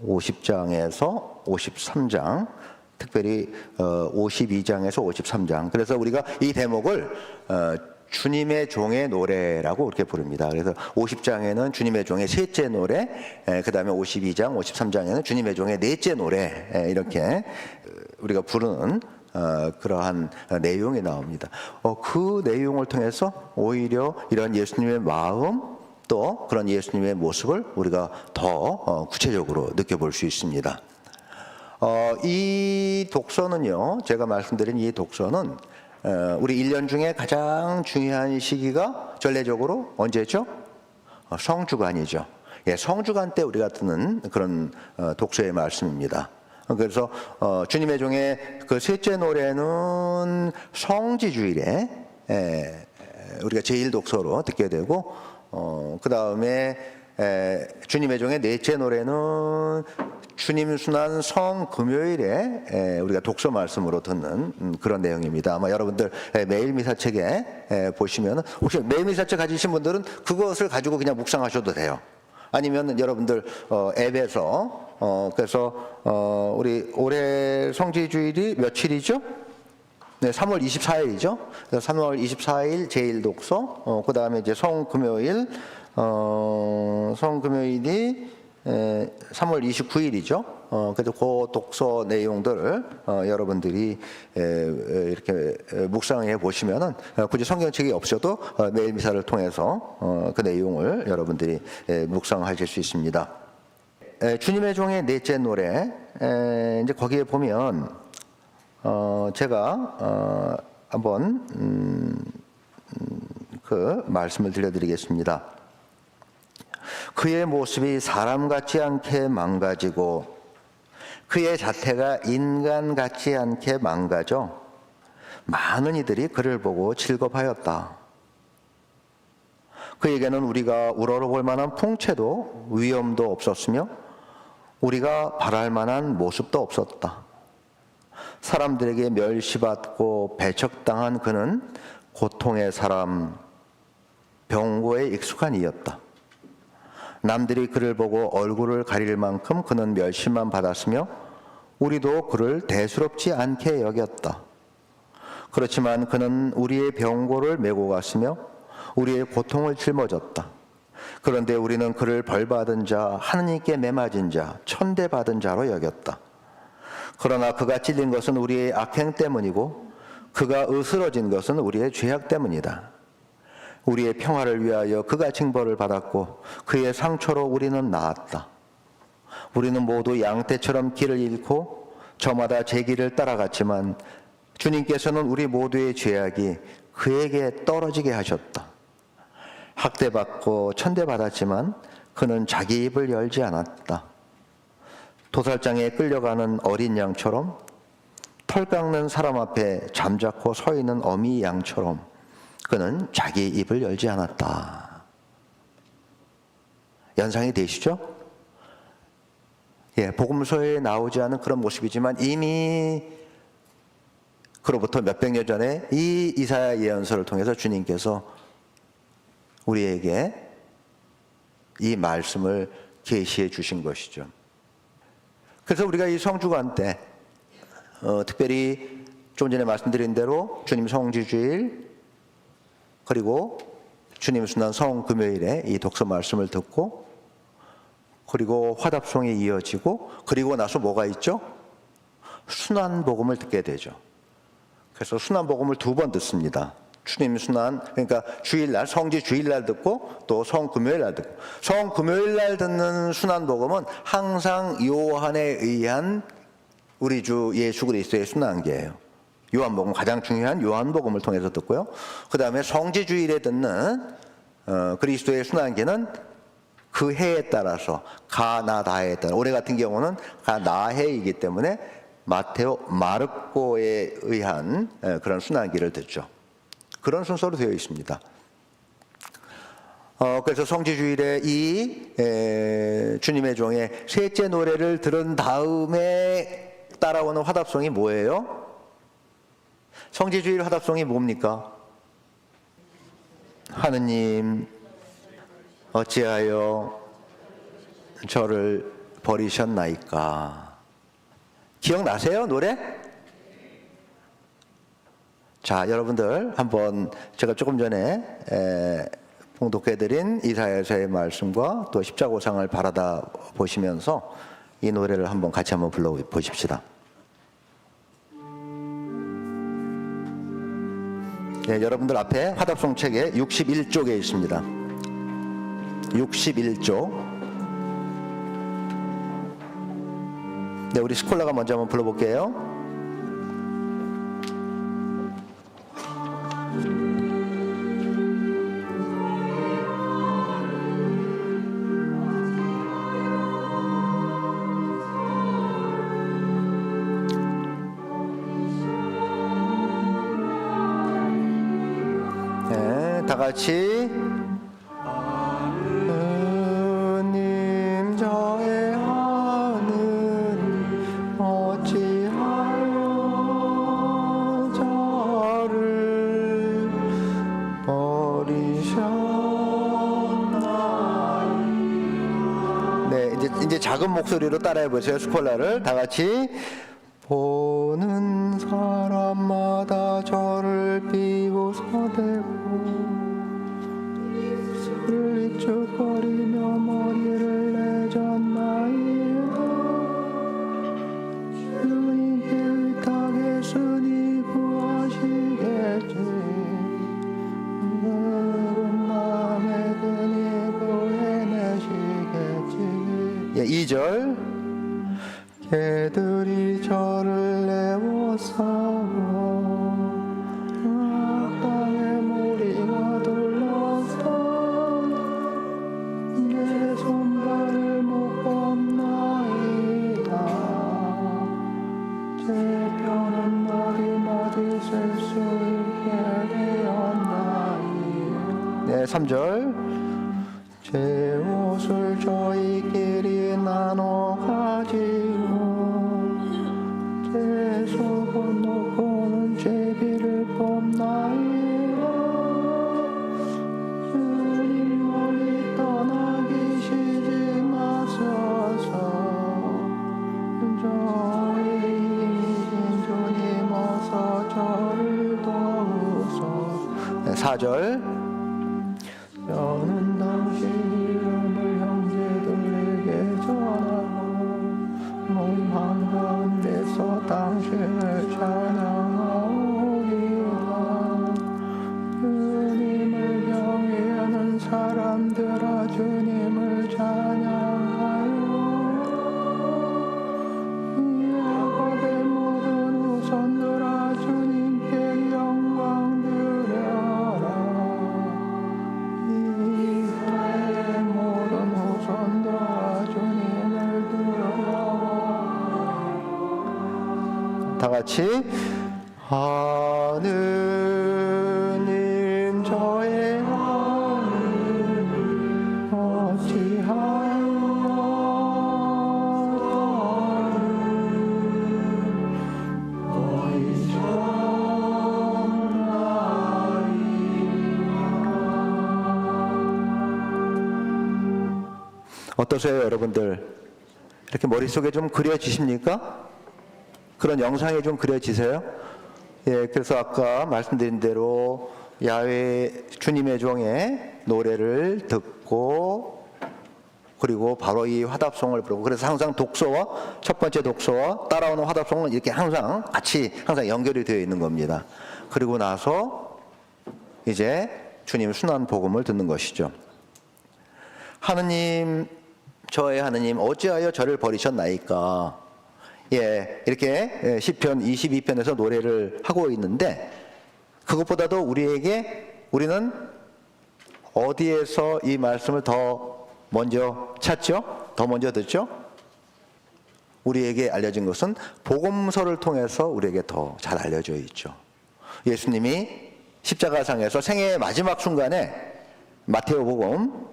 [SPEAKER 1] 50장에서 53장, 특별히 52장에서 53장. 그래서 우리가 이 대목을 주님의 종의 노래라고 이렇게 부릅니다. 그래서 50장에는 주님의 종의 셋째 노래, 그 다음에 52장, 53장에는 주님의 종의 넷째 노래, 이렇게 우리가 부르는 그러한 내용이 나옵니다. 그 내용을 통해서 오히려 이런 예수님의 마음, 또 그런 예수님의 모습을 우리가 더 구체적으로 느껴볼 수 있습니다. 이 독서는요, 제가 말씀드린 이 독서는 우리 1년 중에 가장 중요한 시기가 전례적으로 언제죠? 성주간이죠. 예, 성주간 때 우리가 듣는 그런 독서의 말씀입니다. 그래서 주님의 종의 그 셋째 노래는 성지주일에 우리가 제일 독서로 듣게 되고, 그 다음에 주님의 종의 넷째 노래는 주님 순환 성금요일에 우리가 독서 말씀으로 듣는 그런 내용입니다. 아마 여러분들 매일 미사책에 보시면, 혹시 매일 미사책 가지신 분들은 그것을 가지고 그냥 묵상하셔도 돼요. 아니면 여러분들 앱에서 그래서 우리 올해 성지주일이 며칠이죠? 네, 3월 24일이죠. 3월 24일 제일 독서, 그 다음에 이제 성금요일이 3월 29일이죠. 그래서 그 독서 내용들을 여러분들이 이렇게 묵상해 보시면은 굳이 성경책이 없어도 매일 미사를 통해서 그 내용을 여러분들이 묵상하실 수 있습니다. 주님의 종의 넷째 노래, 이제 거기에 보면 제가 한번 그 말씀을 들려드리겠습니다. 그의 모습이 사람 같지 않게 망가지고 그의 자태가 인간 같지 않게 망가져 많은 이들이 그를 보고 즐겁하였다. 그에게는 우리가 우러러볼 만한 풍채도 위엄도 없었으며 우리가 바랄 만한 모습도 없었다. 사람들에게 멸시받고 배척당한 그는 고통의 사람, 병고에 익숙한 이였다. 남들이 그를 보고 얼굴을 가릴 만큼 그는 멸시만 받았으며 우리도 그를 대수롭지 않게 여겼다. 그렇지만 그는 우리의 병고를 메고 갔으며 우리의 고통을 짊어졌다. 그런데 우리는 그를 벌받은 자, 하느님께 매맞은 자, 천대받은 자로 여겼다. 그러나 그가 찔린 것은 우리의 악행 때문이고 그가 으스러진 것은 우리의 죄악 때문이다. 우리의 평화를 위하여 그가 징벌을 받았고 그의 상처로 우리는 나았다. 우리는 모두 양떼처럼 길을 잃고 저마다 제 길을 따라갔지만 주님께서는 우리 모두의 죄악이 그에게 떨어지게 하셨다. 학대받고 천대받았지만 그는 자기 입을 열지 않았다. 도살장에 끌려가는 어린 양처럼 털 깎는 사람 앞에 잠자코 서 있는 어미 양처럼 그는 자기 입을 열지 않았다. 연상이 되시죠? 예, 복음서에 나오지 않은 그런 모습이지만 이미 그로부터 몇백 년 전에 이 이사야 예언서를 통해서 주님께서 우리에게 이 말씀을 계시해 주신 것이죠. 그래서 우리가 이 성주간 때 특별히 좀 전에 말씀드린 대로 주님 성지주일 그리고 주님 순환 성금요일에 이 독서 말씀을 듣고 그리고 화답송이 이어지고 그리고 나서 뭐가 있죠? 순환복음을 듣게 되죠. 그래서 순환복음을 2번 듣습니다. 주님 순환, 그러니까 주일날, 성지 주일날 듣고 또 성금요일날 듣고. 성금요일날 듣는 순환복음은 항상 요한에 의한 우리 주 예수 그리스도의 순환기예요. 요한복음, 가장 중요한 요한복음을 통해서 듣고요. 그 다음에 성지 주일에 듣는 그리스도의 순환기는 그 해에 따라서 가나다해에 따라, 올해 같은 경우는 가나해이기 때문에 마테오, 마르코에 의한 그런 순환기를 듣죠. 그런 순서로 되어 있습니다. 그래서 성지주일에 이 주님의 종의 셋째 노래를 들은 다음에 따라오는 화답송이 뭐예요? 성지주일 화답송이 뭡니까? 하느님 어찌하여 저를 버리셨나이까? 기억나세요? 노래? 자, 여러분들 한번 제가 조금 전에 봉독해드린 이사야서의 말씀과 또 십자고상을 바라다 보시면서 이 노래를 한번 같이 한번 불러보십시다. 네, 여러분들 앞에 화답송 책에 61쪽에 있습니다. 61쪽. 네, 우리 스콜라가 먼저 한번 불러볼게요. 네, 다 같이. 이제 작은 목소리로 따라해 보세요. 스콜라를 다 같이. 보는 사람마다 저를 비웃어대고 입술을 이쪽거리며 머리를 내젓나이다. 주님께 의탁했으니 구하시겠지. 여러분 마음에 드니 구해내시겠지. 2절. 개들이 저를 내워싸고 땅에 무리가 둘러서 내 손발을 묶었나이다. 제 뼈는 마디마디 셀 수 있게 되었나이다. 네, 3절. 제 옷을 저희끼리 나눠 가지고 제 속옷 놓고는 제비를 뽑나이다. 주님 멀리 떠나 계시지 마소서. 저희 이신 주님 어서 저를 도우소서. 4절. 저는 당신 이름을 형제들에게 전하고 몸 한가운데서 당신을 찬양하오리라. 주님을 경외하는 사람들아 주님을 찬양하여 야곱의 모든 후손들아 주님께 영광 드려라. 다 같이 하느님 저의 하느님 어찌하여 너희 어떠세요, 여러분들? 이렇게 머릿속에 좀 그려지십니까? 그런 영상이 좀 그려지세요? 예, 그래서 아까 말씀드린 대로 야훼 주님의 종의 노래를 듣고 그리고 바로 이 화답송을 부르고, 그래서 항상 독서와 첫 번째 독서와 따라오는 화답송은 이렇게 항상 같이 항상 연결이 되어 있는 겁니다. 그리고 나서 이제 주님 순환 복음을 듣는 것이죠. 하느님 저의 하느님 어찌하여 저를 버리셨나이까. 예, 이렇게 시편 22편에서 노래를 하고 있는데, 그것보다도 우리는 어디에서 이 말씀을 더 먼저 찾죠? 더 먼저 듣죠? 우리에게 알려진 것은 복음서를 통해서 우리에게 더 잘 알려져 있죠. 예수님이 십자가상에서 생애의 마지막 순간에 마테오복음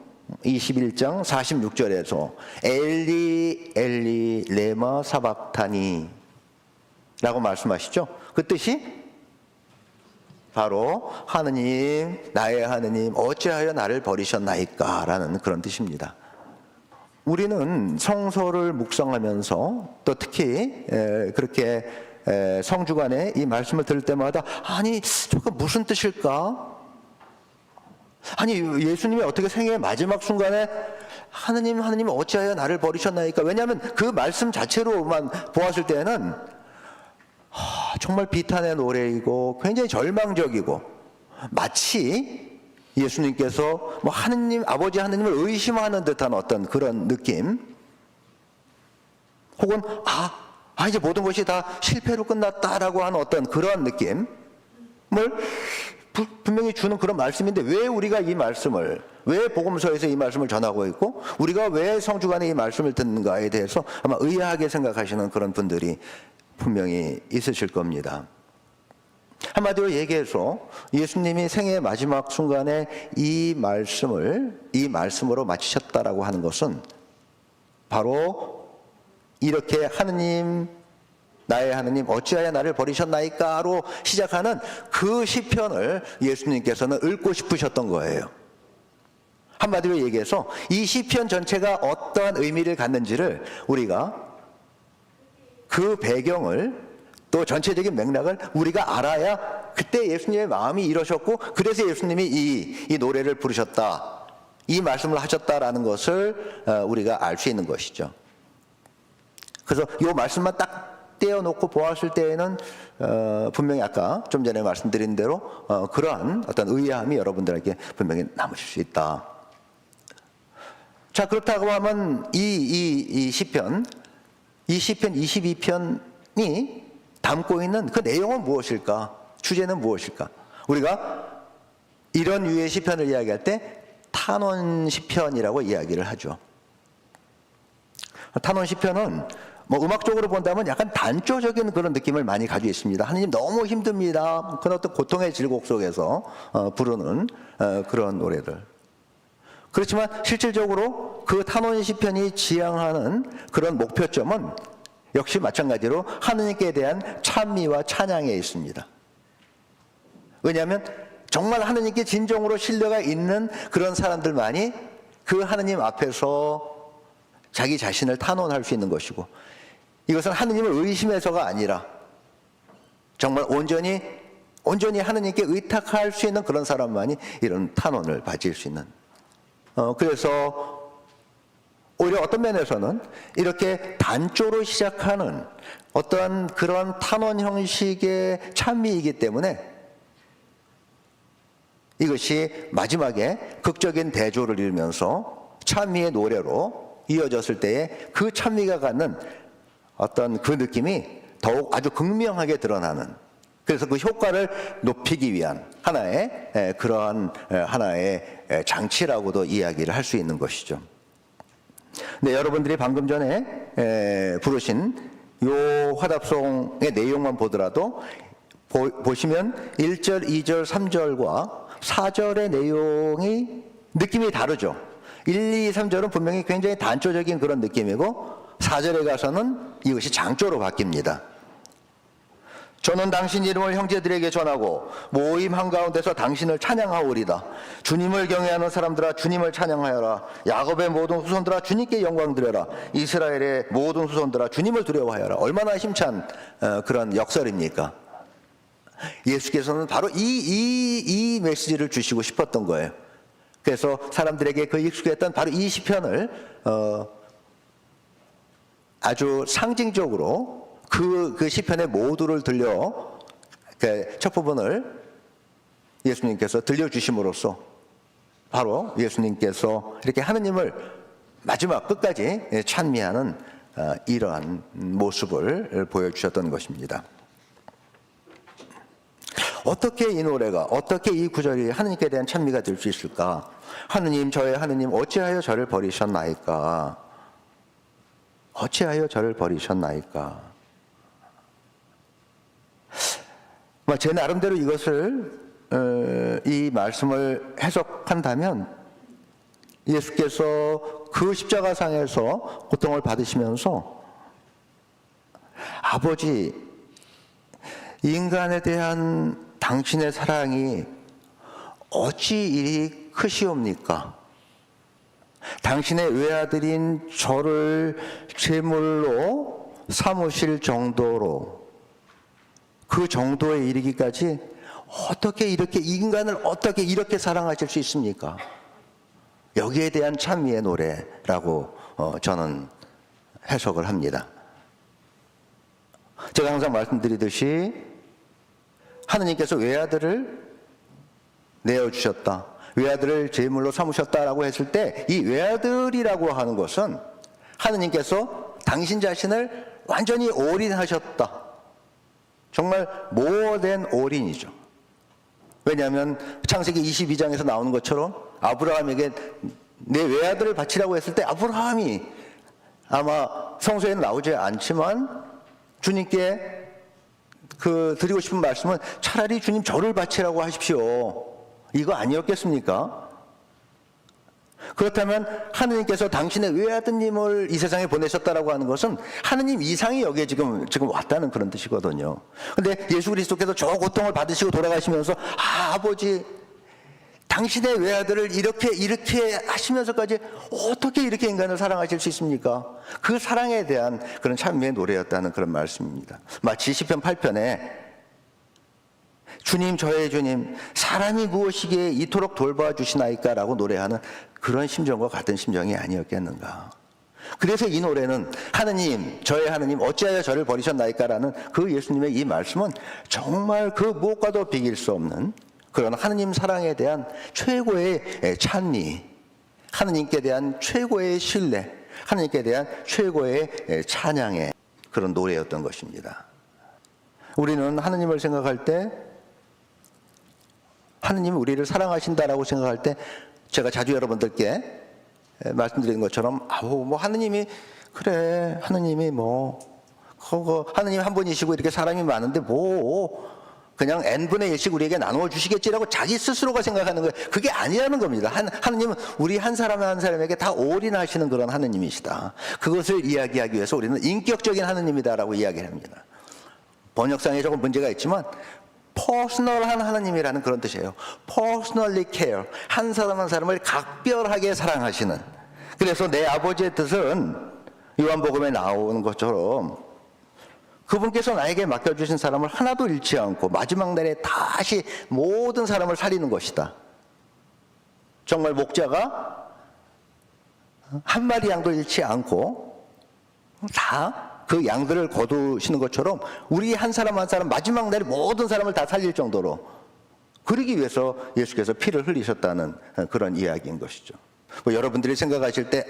[SPEAKER 1] 21장 46절에서 엘리 엘리 레마 사박타니 라고 말씀하시죠. 그 뜻이 바로 하느님 나의 하느님 어찌하여 나를 버리셨나이까 라는 그런 뜻입니다. 우리는 성서를 묵상하면서 또 특히 그렇게 성주간에 이 말씀을 들을 때마다 아니 저거 무슨 뜻일까? 아니 예수님이 어떻게 생애의 마지막 순간에 하느님 어찌하여 나를 버리셨나이까? 왜냐하면 그 말씀 자체로만 보았을 때는 정말 비탄의 노래이고 굉장히 절망적이고, 마치 예수님께서 뭐 하느님 아버지 하느님을 의심하는 듯한 어떤 그런 느낌, 혹은 이제 모든 것이 다 실패로 끝났다라고 하는 어떤 그런 느낌을 분명히 주는 그런 말씀인데, 왜 우리가 이 말씀을, 왜 복음서에서 이 말씀을 전하고 있고 우리가 왜 성주간에 이 말씀을 듣는가에 대해서 아마 의아하게 생각하시는 그런 분들이 분명히 있으실 겁니다. 한마디로 얘기해서 예수님이 생애의 마지막 순간에 이 말씀으로 마치셨다라고 하는 것은 바로 이렇게 하느님 나의 하느님 어찌하여 나를 버리셨나이까로 시작하는 그 시편을 예수님께서는 읽고 싶으셨던 거예요. 한마디로 얘기해서 이 시편 전체가 어떠한 의미를 갖는지를 우리가 그 배경을 또 전체적인 맥락을 우리가 알아야 그때 예수님의 마음이 이러셨고, 그래서 예수님이 이 노래를 부르셨다, 이 말씀을 하셨다라는 것을 우리가 알 수 있는 것이죠. 그래서 이 말씀만 딱 떼어놓고 보았을 때에는 분명히 아까 좀 전에 말씀드린 대로 그러한 어떤 의아함이 여러분들에게 분명히 남으실 수 있다. 자, 그렇다고 하면 이 시편 22편이 담고 있는 그 내용은 무엇일까? 주제는 무엇일까? 우리가 이런 유의 시편을 이야기할 때 탄원 시편이라고 이야기를 하죠. 탄원 시편은 뭐 음악적으로 본다면 약간 단조적인 그런 느낌을 많이 가지고 있습니다. 하느님 너무 힘듭니다. 그런 어떤 고통의 질곡 속에서 부르는 그런 노래들. 그렇지만 실질적으로 그 탄원 시편이 지향하는 그런 목표점은 역시 마찬가지로 하느님께 대한 찬미와 찬양에 있습니다. 왜냐하면 정말 하느님께 진정으로 신뢰가 있는 그런 사람들만이 그 하느님 앞에서 자기 자신을 탄원할 수 있는 것이고, 이것은 하느님을 의심해서가 아니라 정말 온전히 하느님께 의탁할 수 있는 그런 사람만이 이런 탄원을 받을 수 있는, 그래서 오히려 어떤 면에서는 이렇게 단조로 시작하는 어떠한 그런 탄원 형식의 찬미이기 때문에 이것이 마지막에 극적인 대조를 이루면서 찬미의 노래로 이어졌을 때에 그 찬미가 갖는 어떤 그 느낌이 더욱 아주 극명하게 드러나는, 그래서 그 효과를 높이기 위한 하나의 그러한 하나의 장치라고도 이야기를 할 수 있는 것이죠. 네, 여러분들이 방금 전에 부르신 요 화답송의 내용만 보더라도 보시면 1절, 2절, 3절과 4절의 내용이 느낌이 다르죠. 1, 2, 3절은 분명히 굉장히 단조적인 그런 느낌이고 4절에 가서는 이것이 장조로 바뀝니다. 저는 당신 이름을 형제들에게 전하고 모임 한가운데서 당신을 찬양하오리다. 주님을 경외하는 사람들아 주님을 찬양하여라. 야곱의 모든 후손들아 주님께 영광 드려라. 이스라엘의 모든 후손들아 주님을 두려워하여라. 얼마나 힘찬 그런 역설입니까? 예수께서는 바로 이 메시지를 주시고 싶었던 거예요. 그래서 사람들에게 그 익숙했던 바로 이 시편을 아주 상징적으로 그 시편의 모두를 첫 부분을 예수님께서 들려주심으로써 바로 예수님께서 이렇게 하느님을 마지막 끝까지 찬미하는 이러한 모습을 보여주셨던 것입니다. 어떻게 이 노래가, 어떻게 이 구절이 하느님께 대한 찬미가 될 수 있을까? 하느님, 저의 하느님, 어찌하여 저를 버리셨나이까? 어찌하여 저를 버리셨나이까? 제 나름대로 이것을 이 말씀을 해석한다면 예수께서 그 십자가상에서 고통을 받으시면서 아버지, 인간에 대한 당신의 사랑이 어찌 이리 크시옵니까? 당신의 외아들인 저를 제물로 삼으실 정도로 그 정도에 이르기까지 어떻게 이렇게 인간을 어떻게 이렇게 사랑하실 수 있습니까? 여기에 대한 찬미의 노래라고 저는 해석을 합니다. 제가 항상 말씀드리듯이 하느님께서 외아들을 내어주셨다, 외아들을 제물로 삼으셨다라고 했을 때 이 외아들이라고 하는 것은 하느님께서 당신 자신을 완전히 올인하셨다, 정말 모된 올인이죠. 왜냐하면 창세기 22장에서 나오는 것처럼 아브라함에게 내 외아들을 바치라고 했을 때 아브라함이 아마 성서에는 나오지 않지만 주님께 드리고 싶은 말씀은 차라리 주님 저를 바치라고 하십시오, 이거 아니었겠습니까? 그렇다면 하느님께서 당신의 외아드님을 이 세상에 보내셨다라고 하는 것은 하느님 이상이 여기에 지금 왔다는 그런 뜻이거든요. 근데 예수 그리스도께서 저 고통을 받으시고 돌아가시면서 아버지, 당신의 외아들을 이렇게 하시면서까지 어떻게 이렇게 인간을 사랑하실 수 있습니까? 그 사랑에 대한 그런 찬미의 노래였다는 그런 말씀입니다. 마치 시편 8편에 주님, 저의 주님, 사람이 무엇이기에 이토록 돌봐주시나이까 라고 노래하는 그런 심정과 같은 심정이 아니었겠는가. 그래서 이 노래는 하느님, 저의 하느님, 어찌하여 저를 버리셨나이까 라는 그 예수님의 이 말씀은 정말 그 무엇과도 비길 수 없는 그런 하느님 사랑에 대한 최고의 찬미, 하느님께 대한 최고의 신뢰, 하느님께 대한 최고의 찬양의 그런 노래였던 것입니다. 우리는 하느님을 생각할 때, 하느님이 우리를 사랑하신다라고 생각할 때, 제가 자주 여러분들께 말씀드리는 것처럼 하느님이 그래, 하느님이 하느님 한 분이시고 이렇게 사람이 많은데 그냥 n분의 1씩 우리에게 나누어 주시겠지라고 자기 스스로가 생각하는 거예요. 그게 아니라는 겁니다. 하느님은 우리 한 사람 한 사람에게 다 올인하시는 그런 하느님이시다. 그것을 이야기하기 위해서 우리는 인격적인 하느님이다라고 이야기를 합니다. 번역상에 조금 문제가 있지만 퍼스널한 하나님이라는 그런 뜻이에요. Personally care. 한 사람 한 사람을 각별하게 사랑하시는. 그래서 내 아버지의 뜻은 요한복음에 나오는 것처럼 그분께서 나에게 맡겨주신 사람을 하나도 잃지 않고 마지막 날에 다시 모든 사람을 살리는 것이다. 정말 목자가 한 마리 양도 잃지 않고 다 그 양들을 거두시는 것처럼 우리 한 사람 한 사람 마지막 날에 모든 사람을 다 살릴 정도로 그러기 위해서 예수께서 피를 흘리셨다는 그런 이야기인 것이죠. 여러분들이 생각하실 때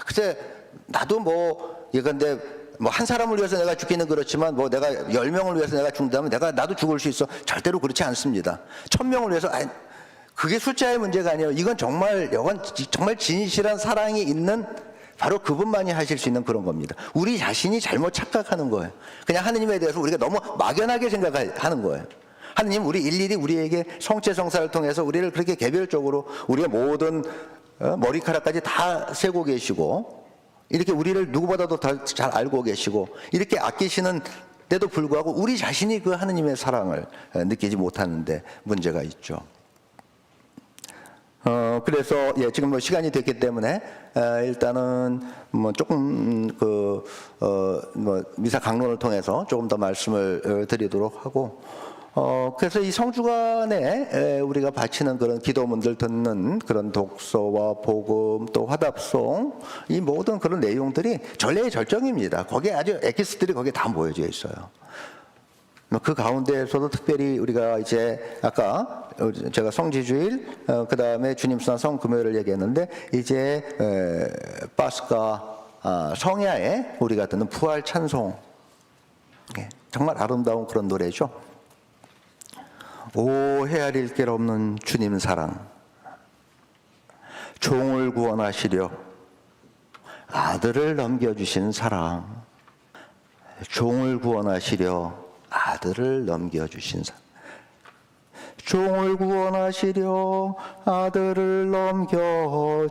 [SPEAKER 1] 글쎄 나도 예컨대 한 사람을 위해서 내가 죽기는 그렇지만 내가 10명을 위해서 내가 죽는다면 나도 죽을 수 있어. 절대로 그렇지 않습니다. 1000명을 위해서 그게 숫자의 문제가 아니에요. 이건 정말 진실한 사랑이 있는 바로 그분만이 하실 수 있는 그런 겁니다. 우리 자신이 잘못 착각하는 거예요. 그냥 하느님에 대해서 우리가 너무 막연하게 생각하는 거예요. 하느님 우리 일일이 우리에게 성체성사를 통해서 우리를 그렇게 개별적으로 우리의 모든 머리카락까지 다 세고 계시고 이렇게 우리를 누구보다도 더 잘 알고 계시고 이렇게 아끼시는 때도 불구하고 우리 자신이 그 하느님의 사랑을 느끼지 못하는데 문제가 있죠. 그래서 지금 뭐 시간이 됐기 때문에 일단은 뭐 조금 뭐 미사 강론을 통해서 조금 더 말씀을 드리도록 하고 그래서 이 성주간에 우리가 바치는 그런 기도문들 듣는 그런 독서와 복음 또 화답송 이 모든 그런 내용들이 전례의 절정입니다. 거기에 아주 엑기스들이 거기에 다 모여져 있어요. 그 가운데에서도 특별히 우리가 이제 아까 제가 성지주일 그 다음에 주님수나 성금요일을 얘기했는데 이제 파스카 성야에 우리가 듣는 부활 찬송 정말 아름다운 그런 노래죠. 오 헤아릴 길 없는 주님 사랑 종을 구원하시려 아들을 넘겨주신 사랑 종을 구원하시려 아들을 넘겨주신 사랑 종을 구원하시려 아들을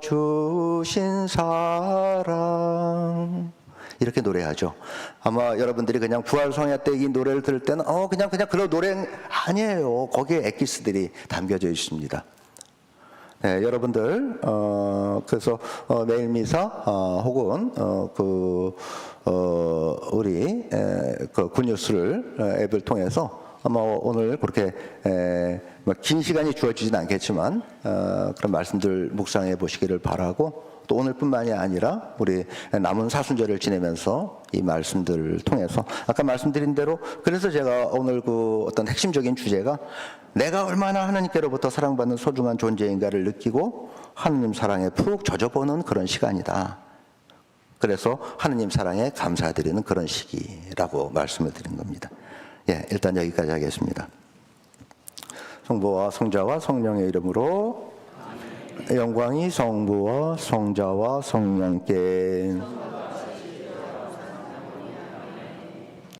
[SPEAKER 1] 넘겨주신 사랑 이렇게 노래하죠. 아마 여러분들이 그냥 부활성야 때 이 노래를 들을 때는 그냥 그런 노래 아니에요. 거기에 엑기스들이 담겨져 있습니다. 네, 여러분들 그래서 매일 미사 혹은 우리 그 굿뉴스를 앱을 통해서 아마 오늘 그렇게 긴 시간이 주어지진 않겠지만 그런 말씀들 묵상해 보시기를 바라고 또 오늘뿐만이 아니라 우리 남은 사순절을 지내면서 이 말씀들을 통해서 아까 말씀드린 대로 그래서 제가 오늘 그 어떤 핵심적인 주제가 내가 얼마나 하나님께로부터 사랑받는 소중한 존재인가를 느끼고 하느님 사랑에 푹 젖어보는 그런 시간이다. 그래서 하느님 사랑에 감사드리는 그런 시기라고 말씀을 드린 겁니다. 일단 여기까지 하겠습니다. 성부와 성자와 성령의 이름으로 영광이 성부와 성자와 성령께